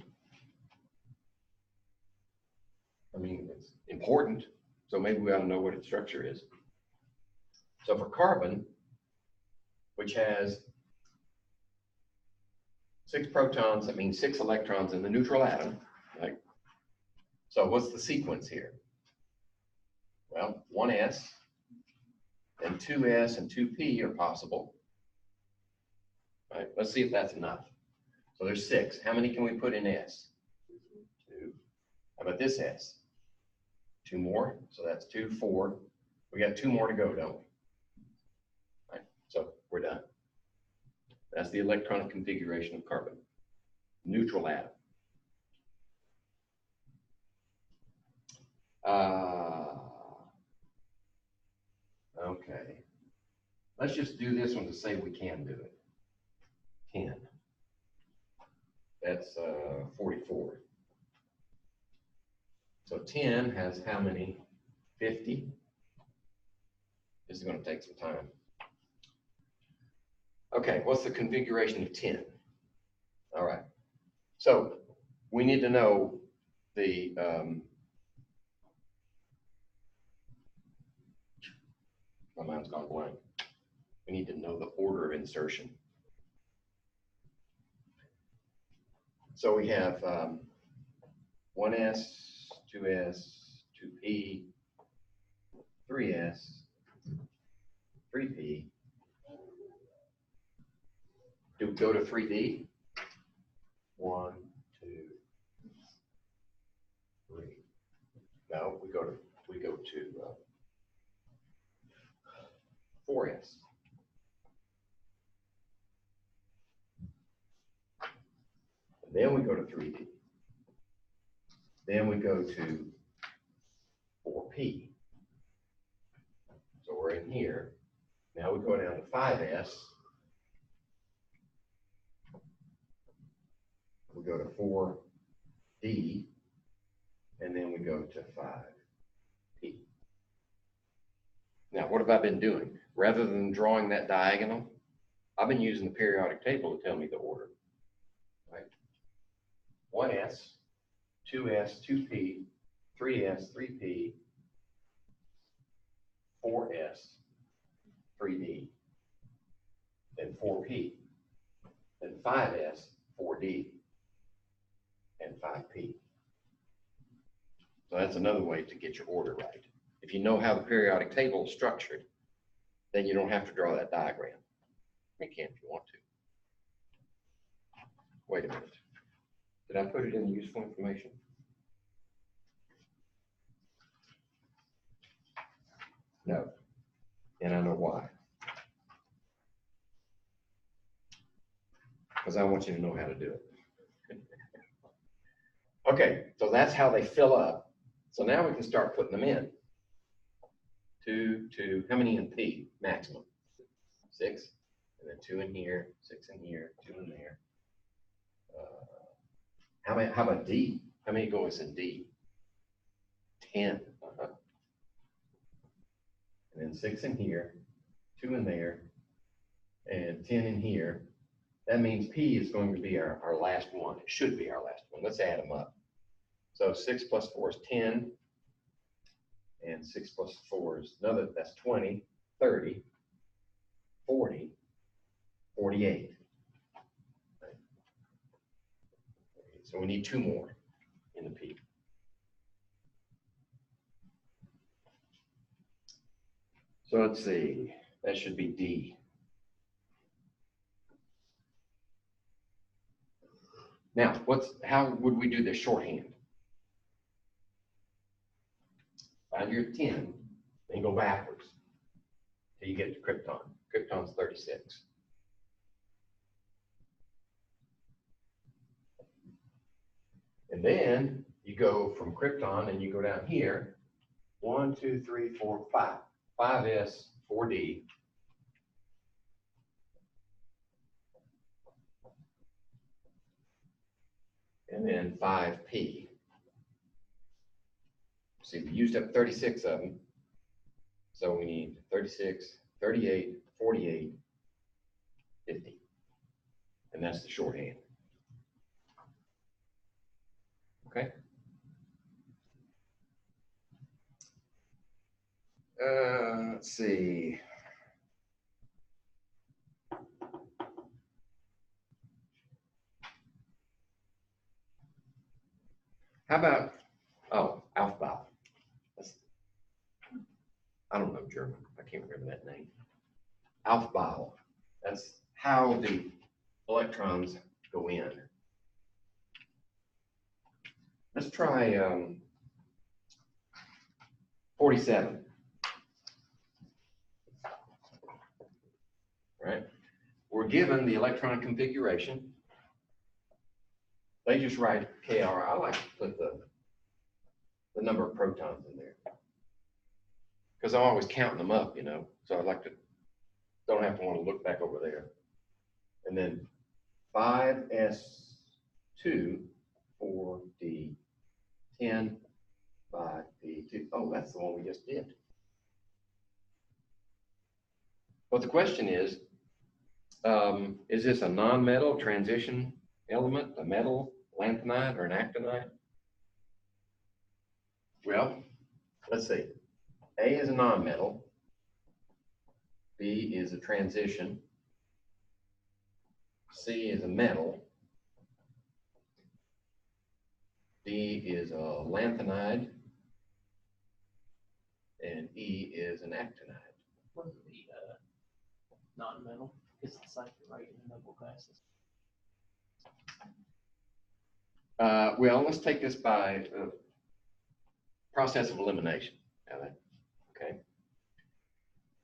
I mean, it's important, so maybe we ought to know what its structure is. So for carbon, which has 6 protons, that means 6 electrons in the neutral atom, right? So what's the sequence here? Well, 1s, then 2s and 2p are possible. Right? Let's see if that's enough. So there's 6. How many can we put in s? 2. How about this s? 2 more, so that's 2, 4. We got 2 more to go, don't we? Right, so we're done. That's the electronic configuration of carbon. Neutral atom. Okay. Let's just do this one to say we can do it. 10. That's 44. So 10 has how many? 50. This is going to take some time. Okay, what's the configuration of 10? All right. So we need to know the my mind's gone blank. We need to know the order of insertion. So we have 1s, 2s, 2p, 3s, 3p. Do we go to 3d? 1, 2, 3. No, we go to 4s. And then we go to 3d. Then we go to 4p. So we're in here. Now we go down to 5s. We go to 4d, and then we go to 5p. Now, what have I been doing? Rather than drawing that diagonal, I've been using the periodic table to tell me the order. Right? 1s, 2s, 2p, 3s, 3p, 4s, 3d, then 4p, then 5s, 4d, and 5p. So that's another way to get your order right. If you know how the periodic table is structured, then you don't have to draw that diagram. You can if you want to. Wait a minute. Did I put it in the useful information? No. And I know why. Because I want you to know how to do it. Okay, so that's how they fill up. So now we can start putting them in. 2, 2, how many in P maximum? 6, and then 2 in here, 6 in here, 2 in there. How about D? How many goes in D? 10. And then 6 in here, 2 in there, and 10 in here. That means P is going to be our last one. It should be our last one. Let's add them up. So 6 plus 4 is 10. And 6 plus 4 is another, that's 20, 30, 40, 48. Right. So we need 2 more in the P. So let's see, that should be D. Now, how would we do this shorthand? Find your 10, then go backwards till you get to krypton. Krypton's 36. And then you go from krypton and you go down here. 1, 2, 3, 4, 5. 5s, 4d. And then 5p. See, we used up 36 of them. So we need 36, 38, 48, 50. And that's the shorthand. Okay. Let's see. How about, Aufbau. I don't know German. I can't remember that name. Aufbau. That's how the electrons go in. Let's try 47. Right? We're given the electron configuration. They just write KR. I like to put the number of protons in there because I'm always counting them up, you know. So I like to don't have to want to look back over there. And then 5s2 4d 10 5d2. Oh, that's the one we just did. But the question is this a non-metal transition element, a metal, lanthanide, or an actinide? Well, let's see. A is a non-metal. B is a transition. C is a metal. D is a lanthanide. And E is an actinide. What is the non-metal? It's the same right in the noble classes. Well, let's take this by process of elimination. Okay.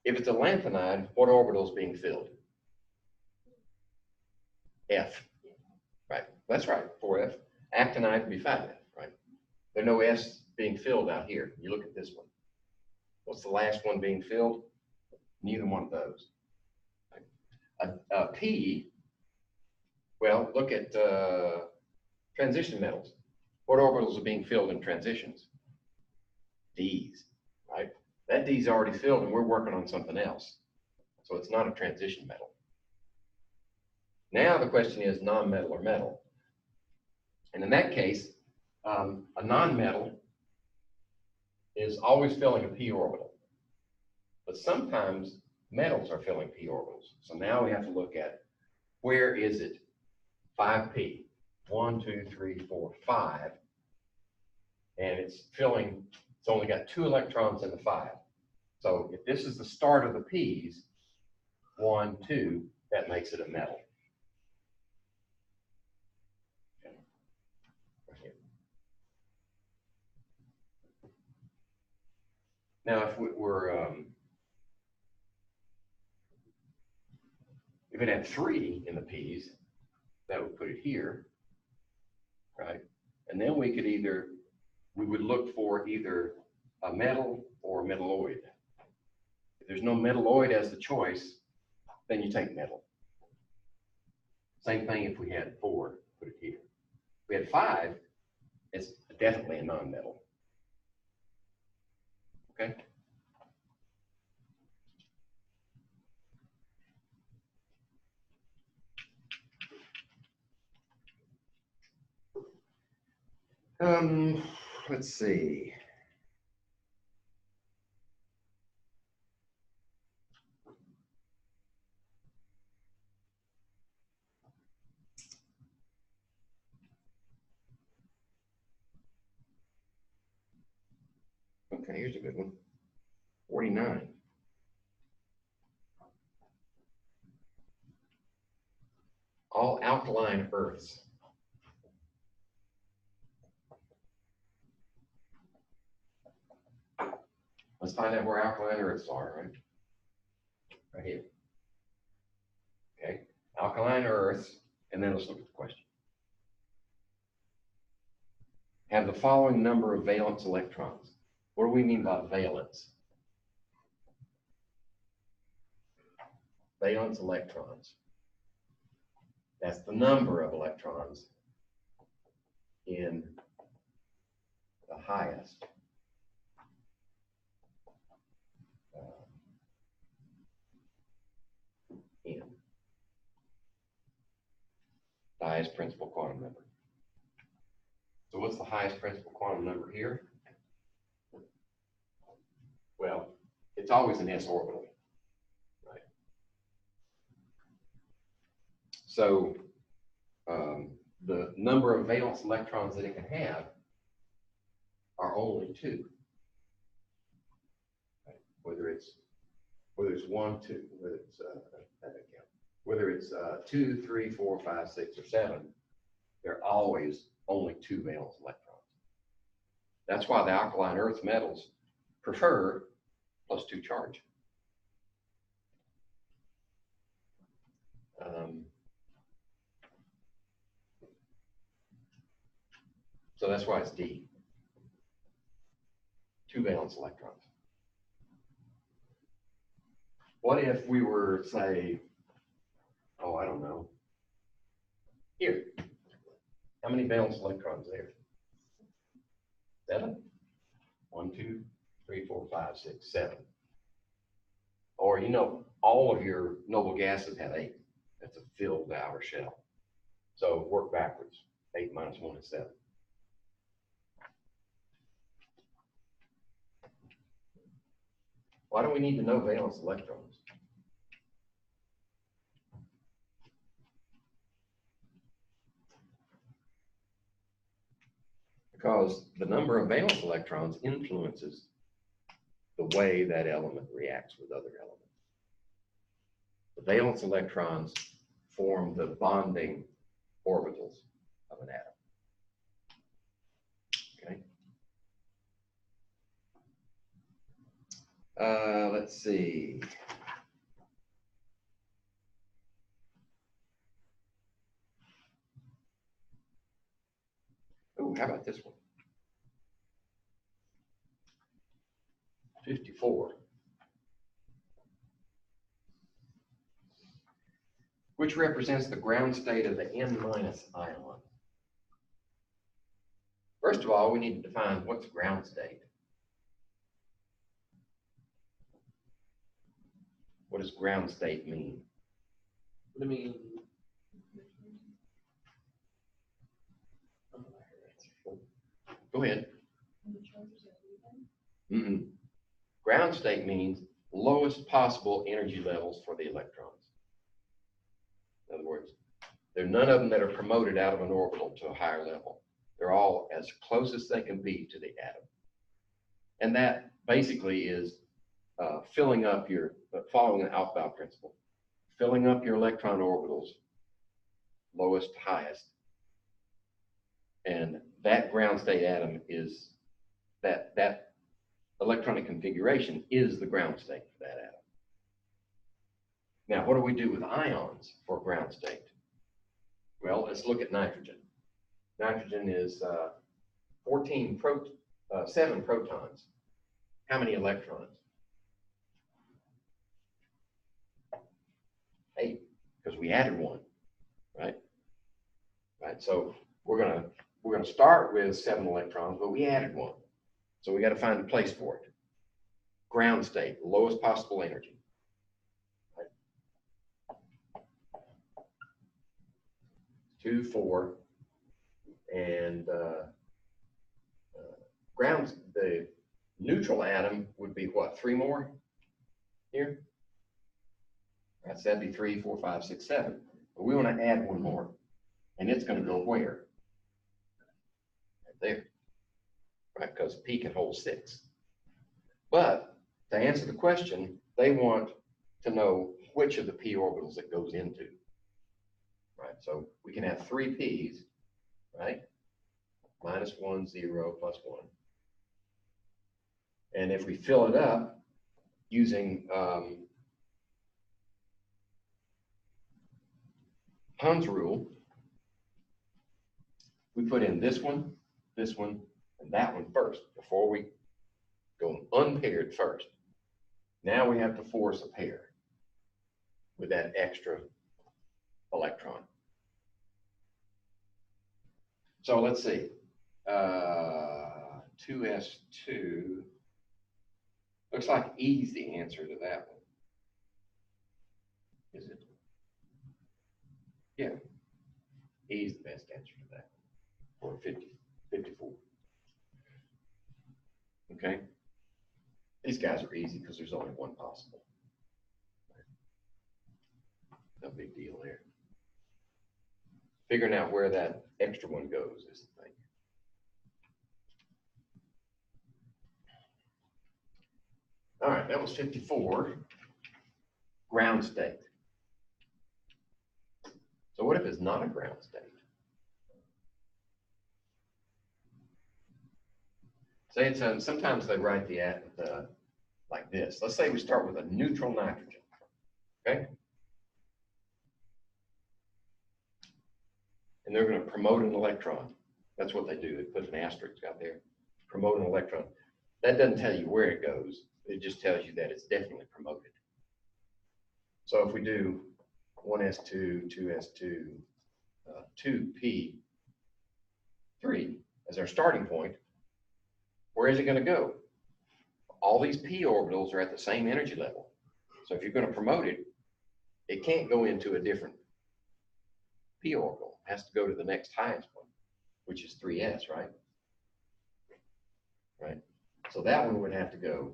If it's a lanthanide, what orbital is being filled? F. Right. That's right. 4F. Actinide would be 5F. Right. There are no S being filled out here. You look at this one. What's the last one being filled? Neither one of those. P. Well, look at transition metals. What orbitals are being filled in transitions? D's, right? That D's already filled and we're working on something else. So it's not a transition metal. Now the question is non-metal or metal. And in that case, a non-metal is always filling a p orbital. But sometimes metals are filling p orbitals. So now we have to look at where is it 5p. 1, 2, 3, 4, 5. And it's filling, it's only got 2 electrons in the 5. So if this is the start of the p's, 1, 2, that makes it a metal. Okay. Right here. Now if if it had 3 in the p's, that would put it here, right? And then we would look for either a metal or a metalloid. If there's no metalloid as the choice, then you take metal. Same thing if we had 4, put it here. If we had 5, it's definitely a non-metal. Okay? Let's see. Okay, here's a good one. 49. All alkaline earths. Let's find out where alkaline earths are, right? Right here. Okay, alkaline earths, and then let's look at the question. Have the following number of valence electrons. What do we mean by valence? Valence electrons. That's the number of electrons in the highest n. The highest principal quantum number. So what's the highest principal quantum number here? Well, it's always an s orbital, right? So the number of valence electrons that it can have are only 2. Right? Whether it's 1, 2, whether it's 2, 3, 4, 5, 6, or 7, they're always only 2 valence electrons. That's why the alkaline earth metals prefer +2 charge. So that's why it's D. 2 valence electrons. What if we were, say, oh, I don't know, Here, how many valence electrons there? 7? 1, 2, 3, 4, 5, 6, 7. Or, you know, all of your noble gases have 8. That's a filled outer shell. So work backwards. 8 minus 1 is 7. Why do we need to know valence electrons? Because the number of valence electrons influences the way that element reacts with other elements. The valence electrons form the bonding orbitals of an atom. Okay. Let's see. Oh, how about this one? 54. Which represents the ground state of the N- ion. First of all, we need to define what's ground state. What does ground state mean? I mean, Go ahead. Ground state means lowest possible energy levels for the electrons. In other words, there are none of them that are promoted out of an orbital to a higher level. They're all as close as they can be to the atom. And that basically is filling up your, following the Aufbau principle, filling up your electron orbitals, lowest to highest. And that ground state atom is, that electronic configuration is the ground state for that atom. Now, what do we do with ions for ground state? Well, let's look at nitrogen. Nitrogen is 7 protons. How many electrons? 8, because we added 1, right? Right. So we're gonna start with 7 electrons, but we added 1. So we got to find a place for it. Ground state, lowest possible energy. Right. 2, 4, and the neutral atom would be what? 3 more here. Right, so that'd be 3, 4, 5, 6, 7. But we want to add 1 more, and it's going to go where? Right there. Right, because P can hold 6. But to answer the question, they want to know which of the P orbitals it goes into. Right, so we can have 3 P's, right? -1, 0, +1. And if we fill it up using Hund's rule, we put in this one, and that one first before we go unpaired first. Now we have to force a pair with that extra electron. So let's see, 2s2, looks like E's the answer to that one. Is it? Yeah, E's the best answer to that for 54. Okay, these guys are easy because there's only one possible. No big deal there. Figuring out where that extra one goes is the thing. All right, that was 54. Ground state. So what if it's not a ground state? Say it's sometimes they write the like this. Let's say we start with a neutral nitrogen. Okay. And they're going to promote an electron. That's what they do. They put an asterisk out there. Promote an electron. That doesn't tell you where it goes. It just tells you that it's definitely promoted. So if we do 1s2, 2s2, 2p3 as our starting point, where is it going to go? All these p orbitals are at the same energy level. So if you're going to promote it, it can't go into a different p orbital. It has to go to the next highest one, which is 3s, right? Right. So that one would have to go,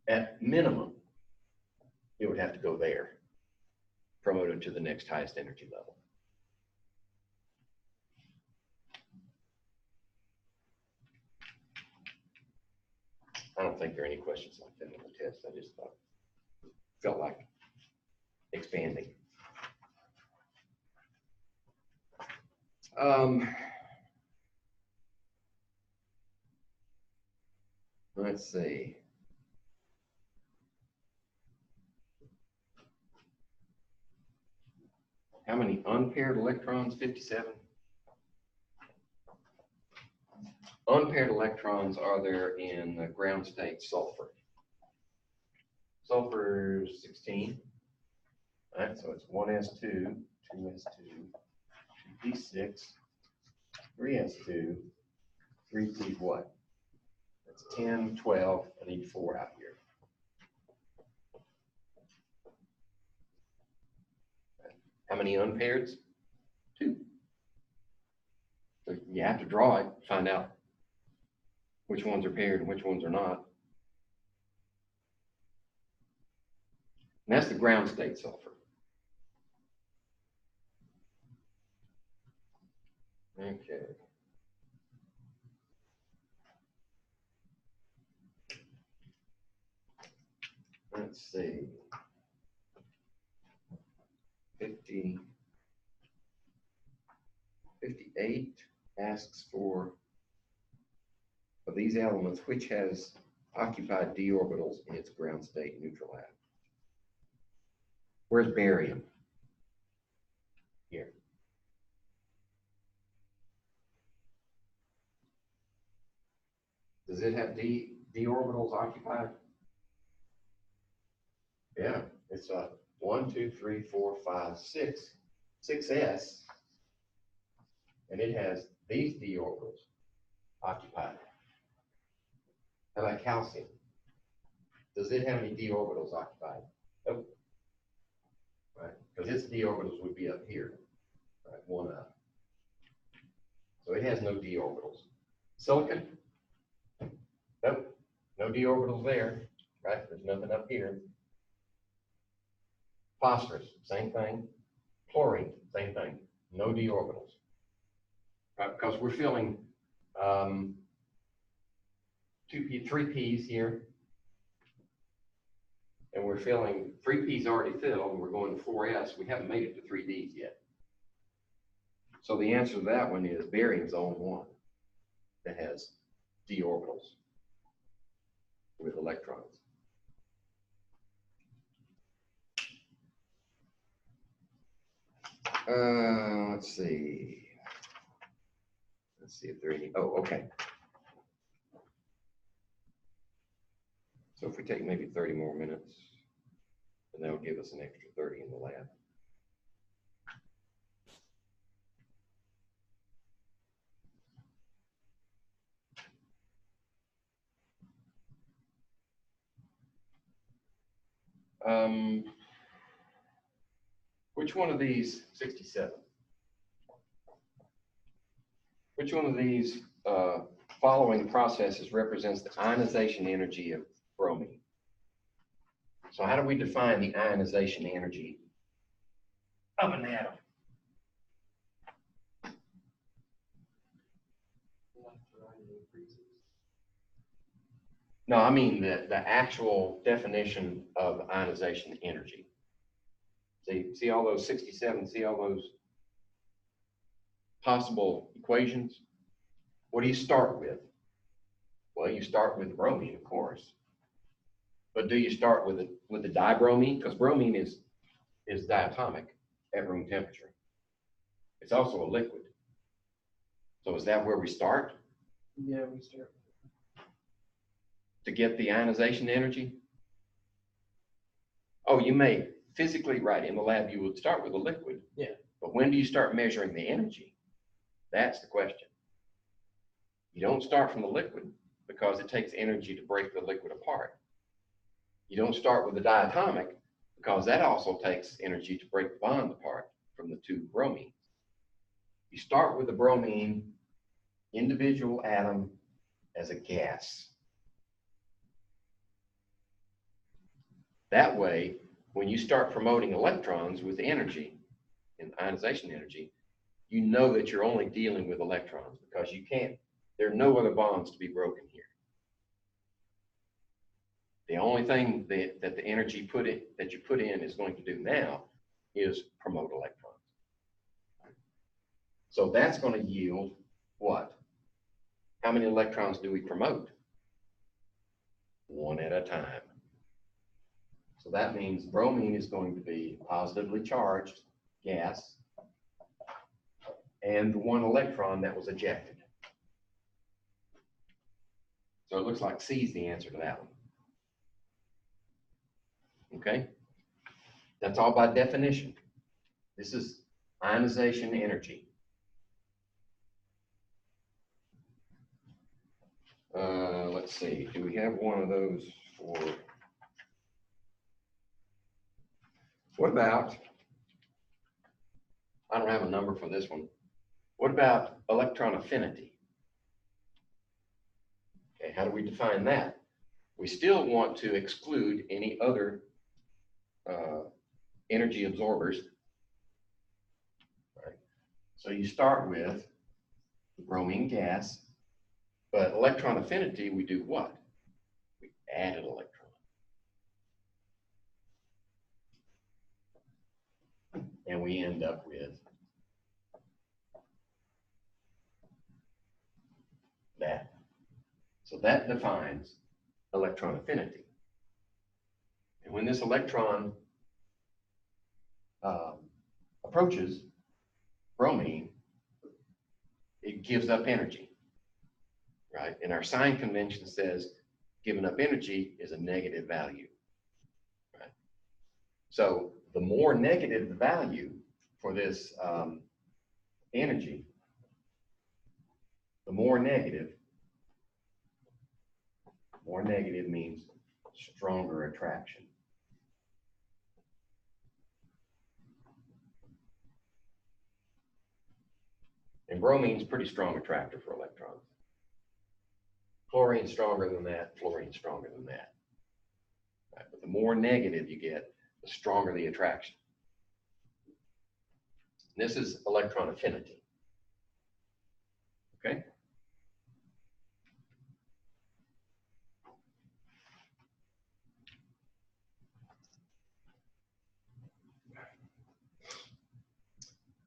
at minimum, it would have to go there, promoted to the next highest energy level. I don't think there are any questions like that in the test. I just felt like expanding. Let's see. How many unpaired electrons? 57. Unpaired electrons are there in the ground state sulfur. Sulfur is 16. All right, so it's 1s2, 2s2, 2p6, 3s2, 3p what? That's 10, 12. I need 4 out here. How many unpairs? 2. So you have to draw it, find out which ones are paired and which ones are not. And that's the ground state sulfur. Okay. Let's see. 58 asks for, of these elements, which has occupied d orbitals in its ground state neutral atom. Where's barium? Here. Does it have d orbitals occupied? Yeah, it's 1, 2, 3, 4, 5, 6, 6s, and it has these d orbitals occupied. How about calcium? Does it have any d orbitals occupied? Nope. Right, because its d orbitals would be up here, right, 1 up. So it has no d orbitals. Silicon? Nope, no d orbitals there, right? There's nothing up here. Phosphorus, same thing. Chlorine, same thing. No d orbitals. Right, because we're filling 3 p's here, and we're filling 3 p's already filled, and we're going to 4s. We haven't made it to 3d's yet. So the answer to that one is barium's the only one that has d orbitals with electrons. Let's see. Let's see if there are any. Oh, okay. So if we take maybe 30 more minutes, then that'll give us an extra 30 in the lab. Which one of these, 67, which one of these following processes represents the ionization energy of bromine? So how do we define the ionization energy of an atom? No, I mean the actual definition of ionization energy. See all those 67, see all those possible equations? What do you start with? Well, you start with bromine, of course. But do you start with the dibromine? Because bromine is diatomic at room temperature. It's also a liquid. So is that where we start? Yeah, we start. To get the ionization energy? Oh, you may physically, right, in the lab, you would start with a liquid. Yeah. But when do you start measuring the energy? That's the question. You don't start from the liquid because it takes energy to break the liquid apart. You don't start with the diatomic because that also takes energy to break the bond apart from the two bromines. You start with the bromine individual atom as a gas. That way, when you start promoting electrons with energy, and ionization energy, you know that you're only dealing with electrons because there are no other bonds to be broken here. The only thing that the energy that you put in is going to do now is promote electrons. So that's going to yield what? How many electrons do we promote? One at a time. So that means bromine is going to be positively charged gas and the one electron that was ejected. So it looks like C is the answer to that one. Okay? That's all by definition. This is ionization energy. Let's see, do we have one of those for, what about, I don't have a number for this one. What about electron affinity? Okay, how do we define that? We still want to exclude any other energy absorbers. Right. So you start with the bromine gas, but electron affinity, we do what? We add an electron. And we end up with that. So that defines electron affinity. And when this electron approaches bromine, it gives up energy, right? And our sign convention says giving up energy is a negative value, right? So the more negative the value for this energy, the more negative means stronger attraction. And bromine's pretty strong attractor for electrons. Chlorine's stronger than that, fluorine's stronger than that. Right? But the more negative you get, the stronger the attraction. And this is electron affinity. Okay?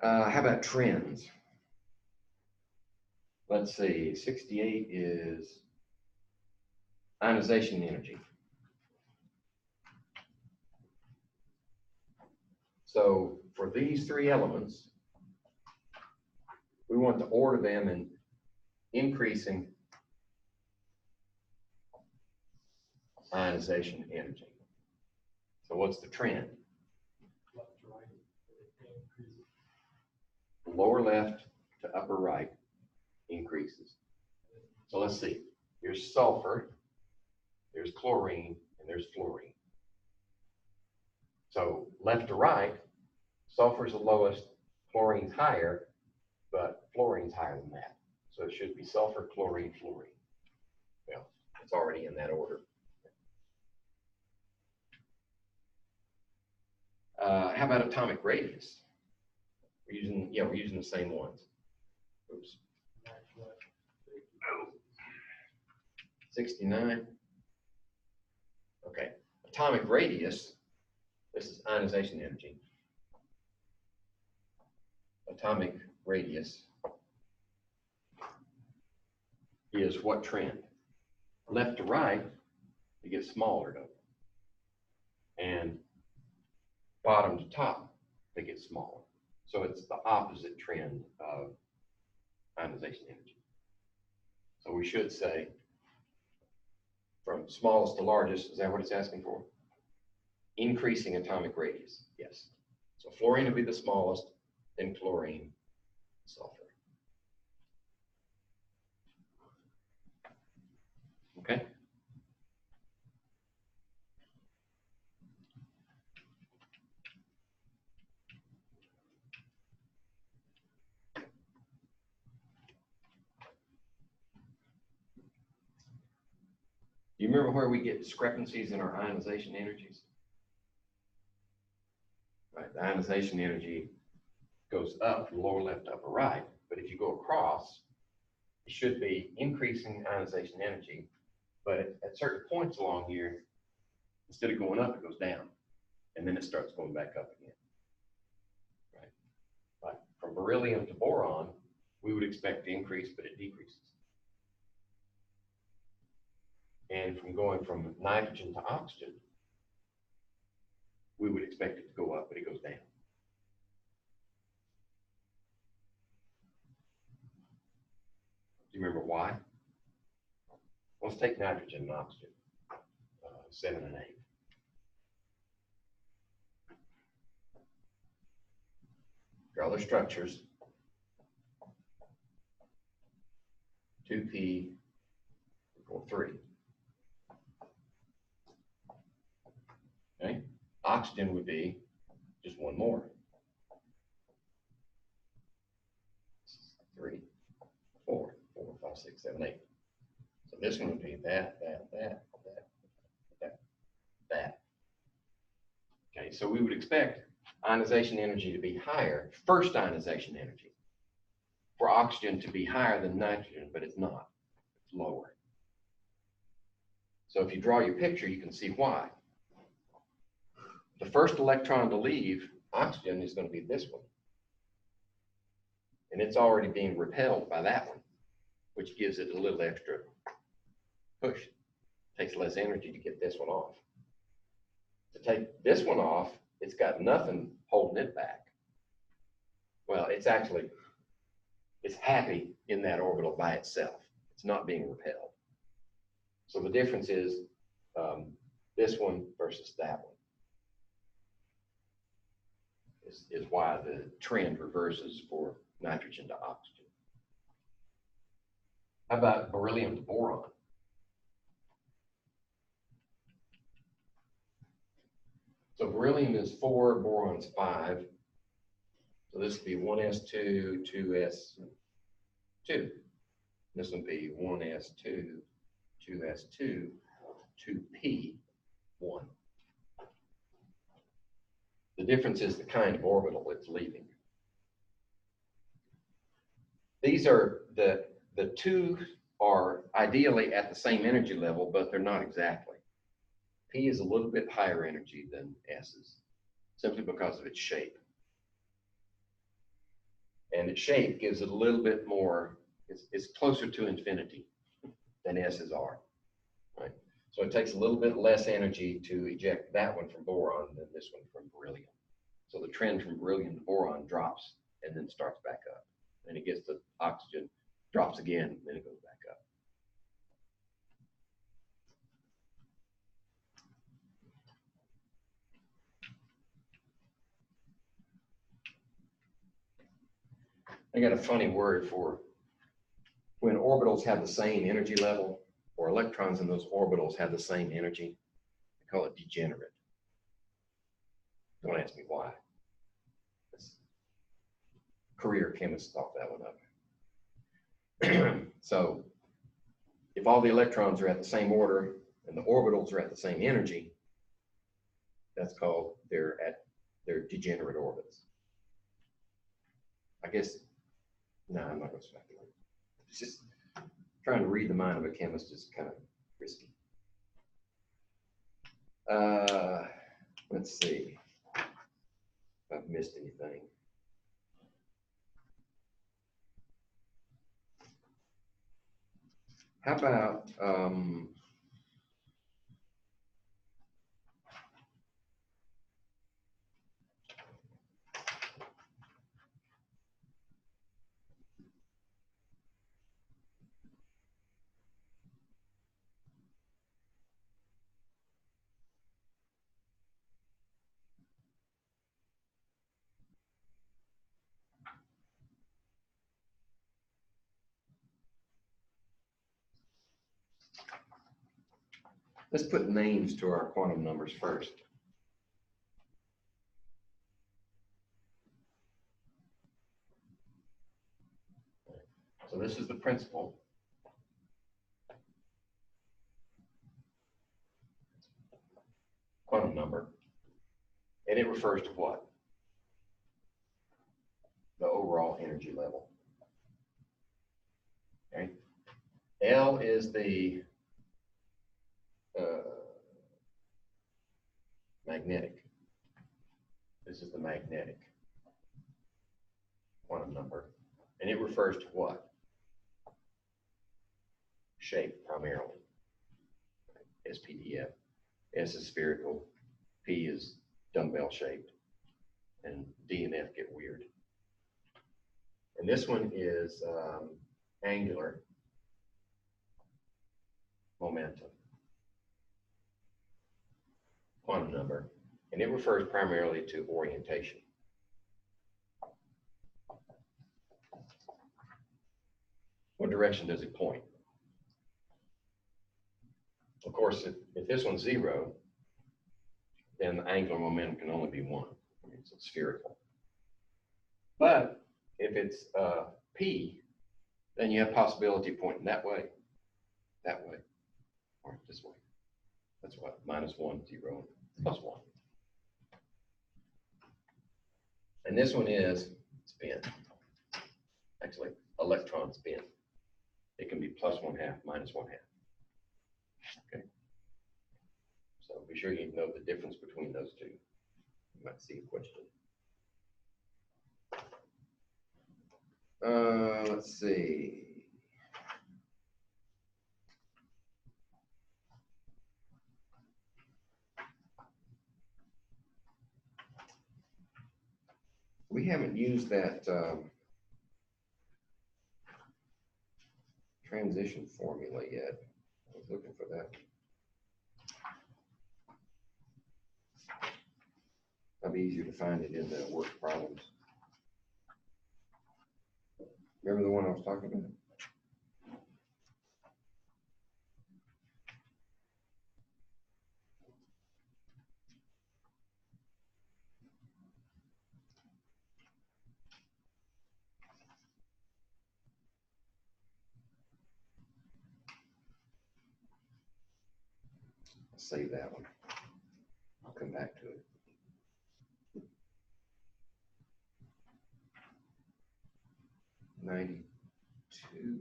How about trends? Let's see, 68 is ionization energy. So for these three elements, we want to order them in increasing ionization energy. So what's the trend? Lower left to upper right increases. So let's see. Here's sulfur, there's chlorine, and there's fluorine. So left to right, sulfur's the lowest, chlorine's higher, but fluorine's higher than that. So it should be sulfur, chlorine, fluorine. Well, it's already in that order. How about atomic radius? We're using the same ones. Oops. 69. Okay. Atomic radius, this is ionization energy. Atomic radius is what trend? Left to right, it gets smaller, don't it? And bottom to top, they get smaller. So it's the opposite trend of ionization energy. So we should say from smallest to largest, is that what it's asking for? Increasing atomic radius, yes. So fluorine will be the smallest, then chlorine, sulfur. Okay? Do you remember where we get discrepancies in our ionization energies? Right, the ionization energy goes up from lower left to upper right, but if you go across, it should be increasing ionization energy, but at certain points along here, instead of going up, it goes down, and then it starts going back up again. Right? Like from beryllium to boron, we would expect to increase, but it decreases. And from going from nitrogen to oxygen, we would expect it to go up, but it goes down. Do you remember why? Let's take nitrogen and oxygen, 7 and 8. Draw their structures. 2p equal 3. Okay, oxygen would be just one more. 3, 4, 4, 5, 6, 7, 8. So this one would be that. Okay, so we would expect ionization energy to be higher, first ionization energy, for oxygen to be higher than nitrogen, but it's not. It's lower. So if you draw your picture, you can see why. The first electron to leave oxygen is going to be this one. And it's already being repelled by that one, which gives it a little extra push. It takes less energy to get this one off. To take this one off, it's got nothing holding it back. Well, it's happy in that orbital by itself. It's not being repelled. So the difference is this one versus that one. Is why the trend reverses for nitrogen to oxygen. How about beryllium to boron? So beryllium is 4, boron's 5. So this would be 1s2, 2s2. This would be 1s2, 2s2, 2p1. The difference is the kind of orbital it's leaving. These are the two are ideally at the same energy level, but they're not exactly. P is a little bit higher energy than S is, simply because of its shape. And its shape gives it a little bit more, it's closer to infinity than S's are. Right? So it takes a little bit less energy to eject that one from boron than this one from beryllium. So the trend from beryllium to boron drops and then starts back up. Then it gets to oxygen, drops again, and then it goes back up. I got a funny word for when orbitals have the same energy level, or electrons in those orbitals have the same energy. I call it degenerate. Don't ask me why. Career chemists thought that one up. So if all the electrons are at the same order and the orbitals are at the same energy, that's called they're degenerate orbits. I guess, no, I'm not going to speculate. It's just trying to read the mind of a chemist is kind of risky. Let's see if I've missed anything. How about Let's put names to our quantum numbers first. So this is the principal. Quantum number. And it refers to what? The overall energy level. Okay. L is the magnetic. This is the magnetic quantum number. And it refers to what? Shape primarily. SPDF. S is spherical. P is dumbbell shaped. And D and F get weird. And this one is angular momentum quantum number, and it refers primarily to orientation. What direction does it point? Of course, if this one's 0, then the angular momentum can only be 1. I mean, it's spherical. But if it's P, then you have possibility pointing that way, or this way. That's what, -1, 0, +1. And this one is spin. Actually, electron spin. It can be +1/2, -1/2. Okay. So be sure you know the difference between those two. You might see a question. Let's see. We haven't used that transition formula yet. I was looking for that. That'd be easier to find it in the work problems. Remember the one I was talking about? I'll save that one. I'll come back to it. '92.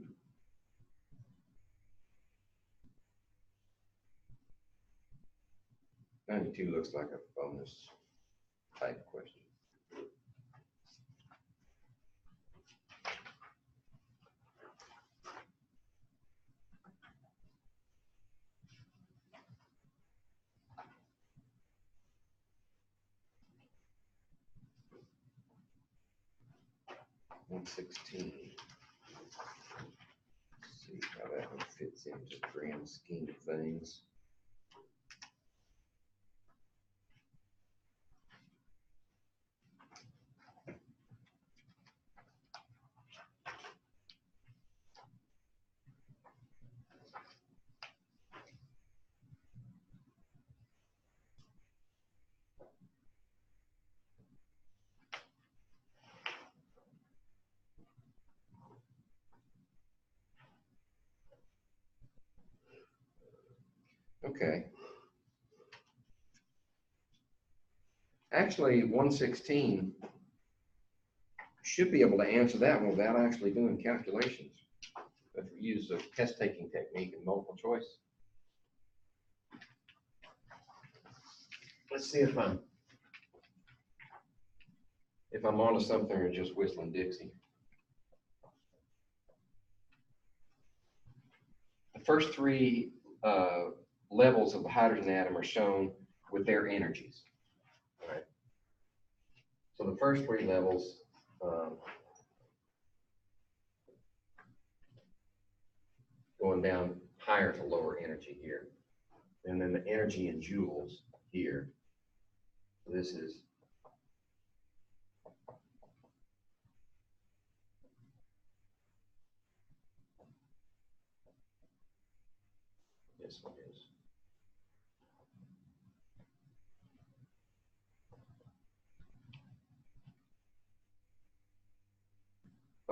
'92 looks like a bonus type question. '116. See how that one fits into the grand scheme of things. Okay. Actually, 116 should be able to answer that one without actually doing calculations. If we use a test-taking technique and multiple choice. Let's see if I'm onto something or just whistling Dixie. The first 3 levels of the hydrogen atom are shown with their energies. All right. So the first 3 levels going down higher to lower energy here. And then the energy in joules here. So this is this one is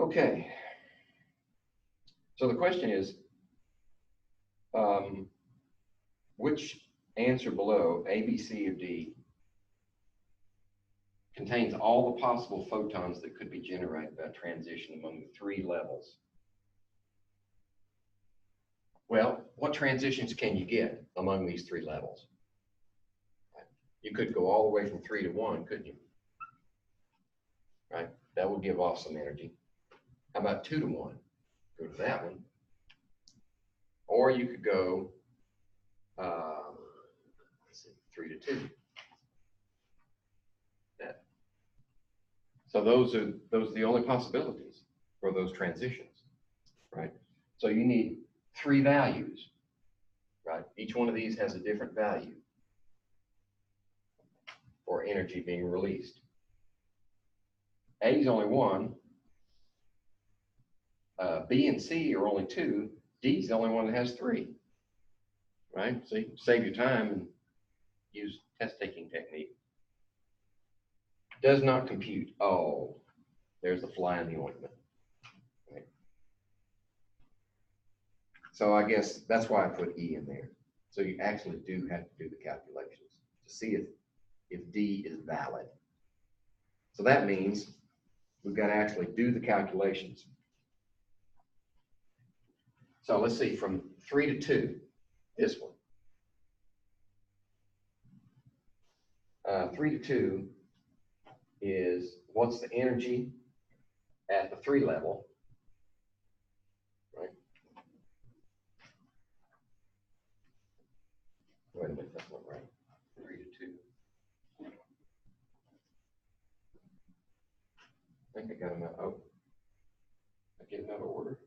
Okay. So the question is, which answer below, A, B, C, or D, contains all the possible photons that could be generated by transition among the three levels? Well, what transitions can you get among these three levels? You could go all the way from 3 to 1, couldn't you? Right? That would give off some energy. How about 2 to 1? Go to that one. Or you could go 3 to 2. That. So those are the only possibilities for those transitions, right? So you need 3 values, right? Each one of these has a different value for energy being released. A is only 1. B and C are only 2. D is the only one that has 3, right? So you can save your time and use test-taking technique. Does not compute. Oh, there's the fly in the ointment. Right. So I guess that's why I put E in there. So you actually do have to do the calculations to see if D is valid. So that means we've got to actually do the calculations. So let's see, from 3 to 2, this one. 3 to 2 is what's the energy at the 3 level, right? Wait a minute, that's not right. 3 to 2. I think I got them out. Oh, I get them out of order.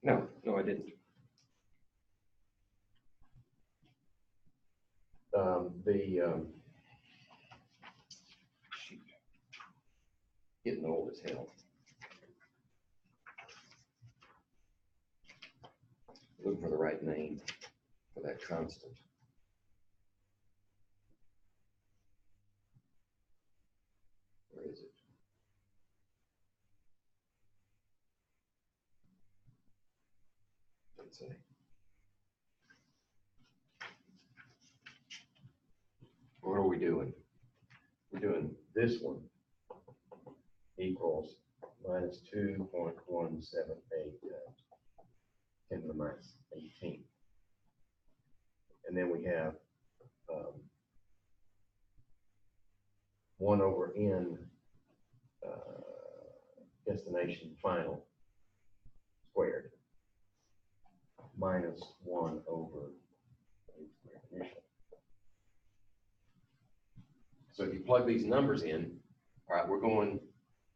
No, I didn't. Shoot. Getting old as hell. Looking for the right name for that constant. Where is it? Let's say. What are we doing? We're doing this one equals minus 2.178 times 10 to the minus 18. And then we have 1 over n destination final squared minus 1 over initial. So if you plug these numbers in, all right, we're going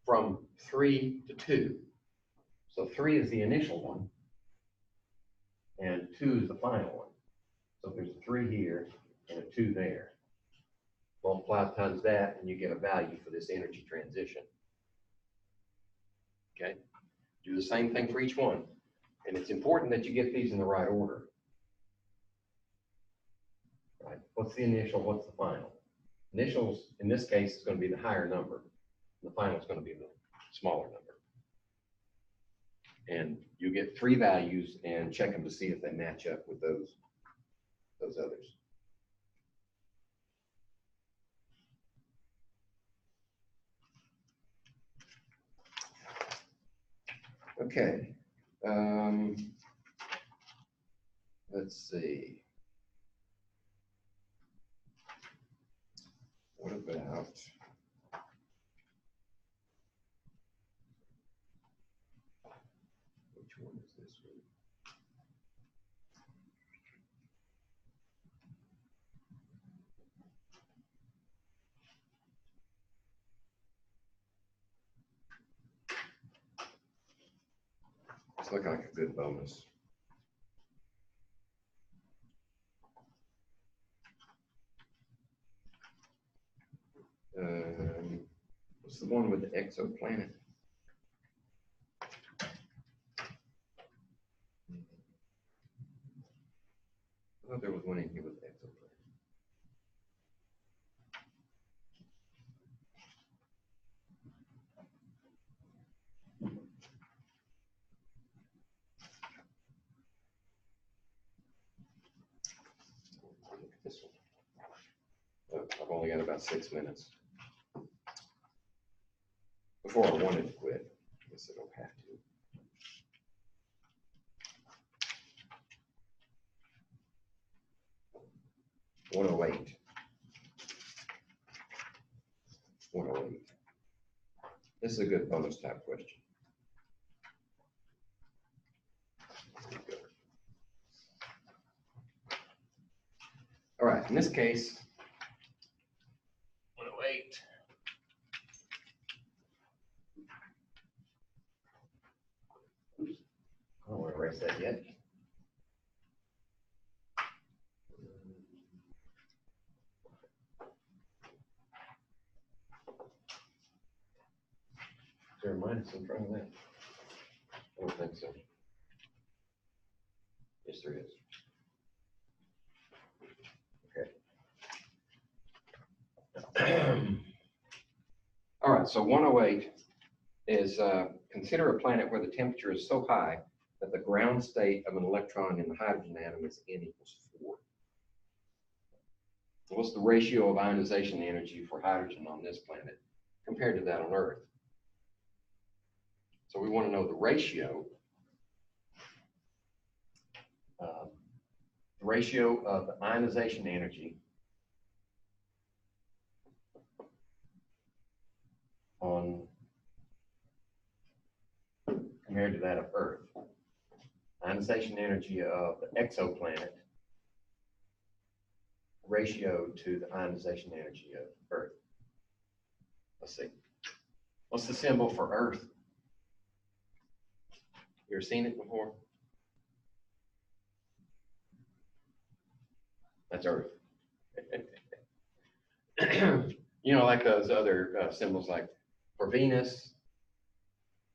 from 3 to 2. So 3 is the initial one, and 2 is the final one. So there's a 3 here and a 2 there. Multiply times that, and you get a value for this energy transition. Okay? Do the same thing for each one. And it's important that you get these in the right order. Right? What's the initial? What's the final? Initials, in this case, is going to be the higher number. The final is going to be the smaller number. And you get 3 values and check them to see if they match up with those others. Okay. Let's see. What about which one is this one? It's looking like a good bonus. What's the one with the exoplanet? I thought there was one in here with the exoplanet. only got about 6 minutes before I wanted to quit. I guess I don't have to. $108. $108. This is a good bonus type question. All right, in this case, 108. Oops, I don't want to erase that yet. Is there a minus in front of that? I don't think so. Yes, there is. Okay. All right, so 108 is consider a planet where the temperature is so high that the ground state of an electron in the hydrogen atom is N equals 4. What's the ratio of ionization energy for hydrogen on this planet compared to that on Earth? So we want to know the ratio. The ratio of the ionization energy on compared to that of Earth. Ionization energy of the exoplanet ratio to the ionization energy of Earth. Let's see. What's the symbol for Earth? You ever seen it before? That's Earth. You know, like those other symbols, like for Venus,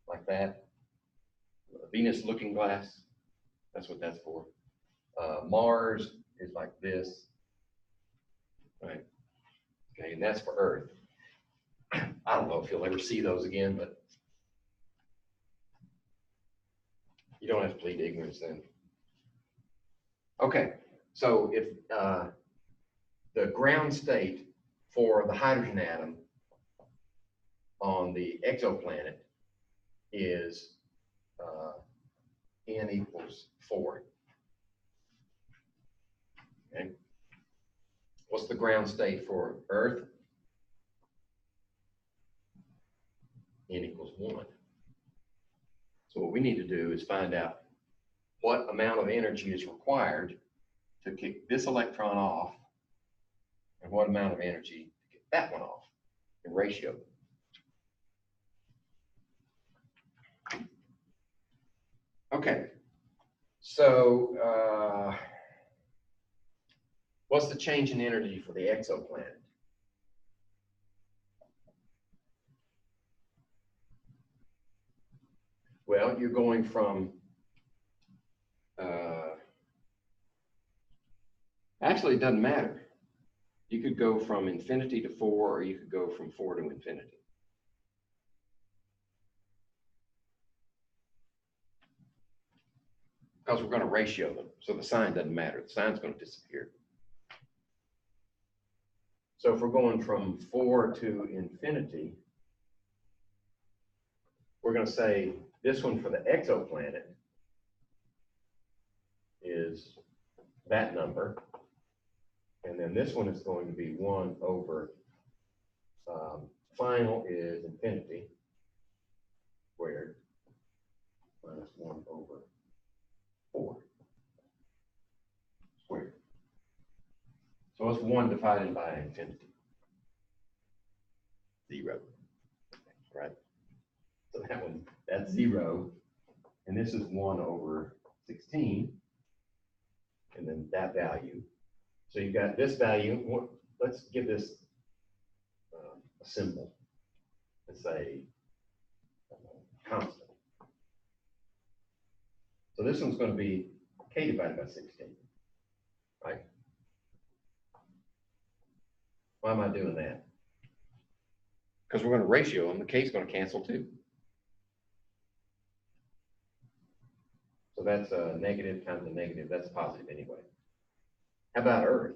like that. Venus looking glass, that's what that's for. Mars is like this, right? Okay, and that's for Earth. I don't know if you'll ever see those again, but you don't have to plead ignorance then. Okay, so if the ground state for the hydrogen atom on the exoplanet is N equals 4. Okay. What's the ground state for Earth? N equals 1. So what we need to do is find out what amount of energy is required to kick this electron off and what amount of energy to get that one off in ratio. Okay, so what's the change in energy for the exoplanet? Well, you're going from, actually it doesn't matter. You could go from infinity to 4, or you could go from 4 to infinity. Because we're going to ratio them, so the sign doesn't matter. The sign's going to disappear. So if we're going from 4 to infinity, we're going to say this one for the exoplanet is that number. And then this one is going to be 1 over, final is infinity squared minus 1 over 4 squared. So it's 1 divided by infinity. 0. Right? So that one, that's 0. And this is 1 over 16. And then that value. So you've got this value. Let's give this a symbol. Let's say constant. So this one's going to be k divided by 16, right? Why am I doing that? Because we're going to ratio them. The k is going to cancel too. So that's a negative times a negative. That's positive anyway. How about Earth?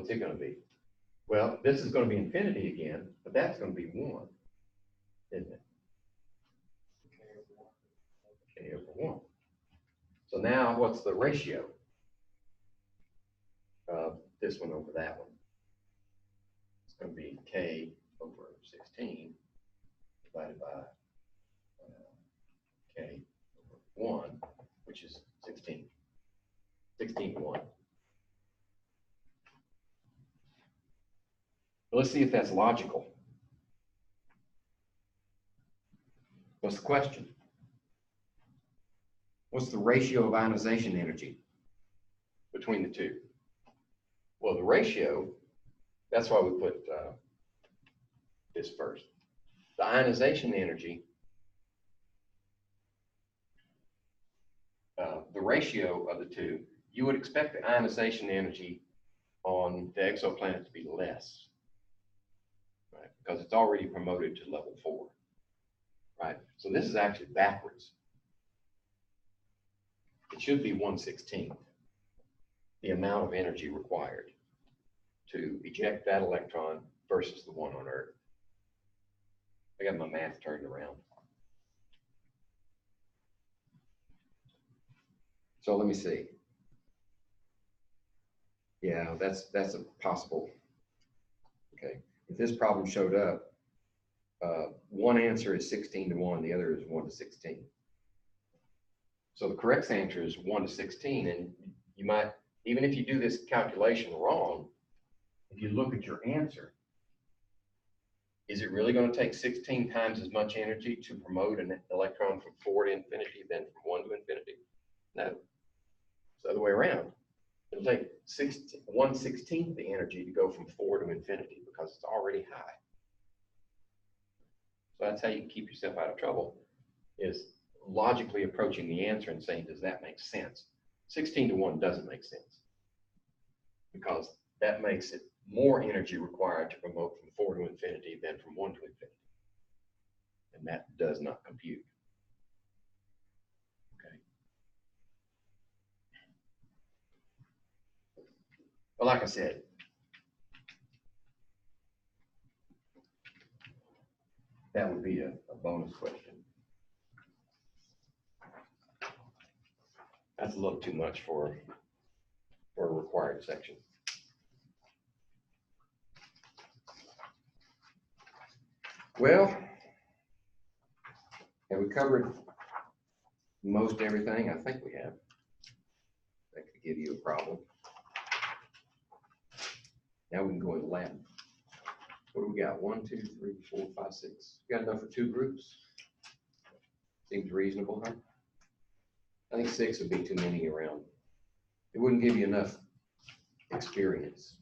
What's it going to be? Well, this is going to be infinity again, but that's going to be 1, isn't it? K over 1. So now what's the ratio of this one over that one? It's going to be K over 16 divided by K over 1, which is 16. 16 to 1. Let's see if that's logical. What's the question? What's the ratio of ionization energy between the two? Well, the ratio, that's why we put this first. The ionization energy, the ratio of the two, you would expect the ionization energy on the exoplanet to be less, right? Because it's already promoted to level 4, right? So this is actually backwards. It should be 1/16th, the amount of energy required to eject that electron versus the one on Earth. I got my math turned around. So let me see. Yeah, that's a possible. Okay, if this problem showed up, one answer is 16 to 1, the other is 1 to 16. So the correct answer is 1 to 16, and you might, even if you do this calculation wrong, if you look at your answer, is it really going to take 16 times as much energy to promote an electron from 4 to infinity than from 1 to infinity? No, it's the other way around. It'll take 1/16th the energy to go from 4 to infinity because it's already high. So that's how you keep yourself out of trouble, is logically approaching the answer and saying, does that make sense? 16 to 1 doesn't make sense, because that makes it more energy required to promote from 4 to infinity than from 1 to infinity. And that does not compute. Okay. Well, like I said, that would be a bonus question. That's a little too much for a required section. Well, have we covered most everything? I think we have. That could give you a problem. Now we can go into Latin. What do we got? 1, 2, 3, 4, 5, 6. Got enough for 2 groups? Seems reasonable, huh? I think 6 would be too many around. It wouldn't give you enough experience.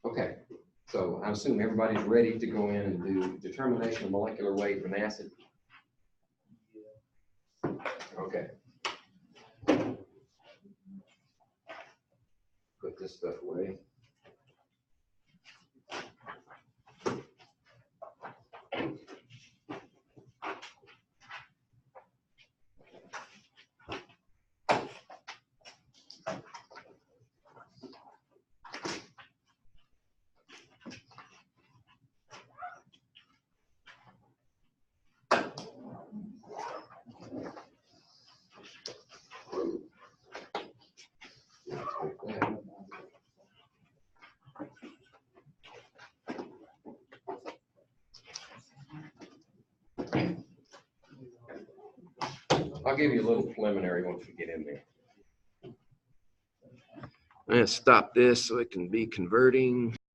Okay, so I assume everybody's ready to go in and do determination of molecular weight of an acid. Okay. Put this stuff away. I'll give you a little preliminary once we get in there. I'm going to stop this so it can be converting.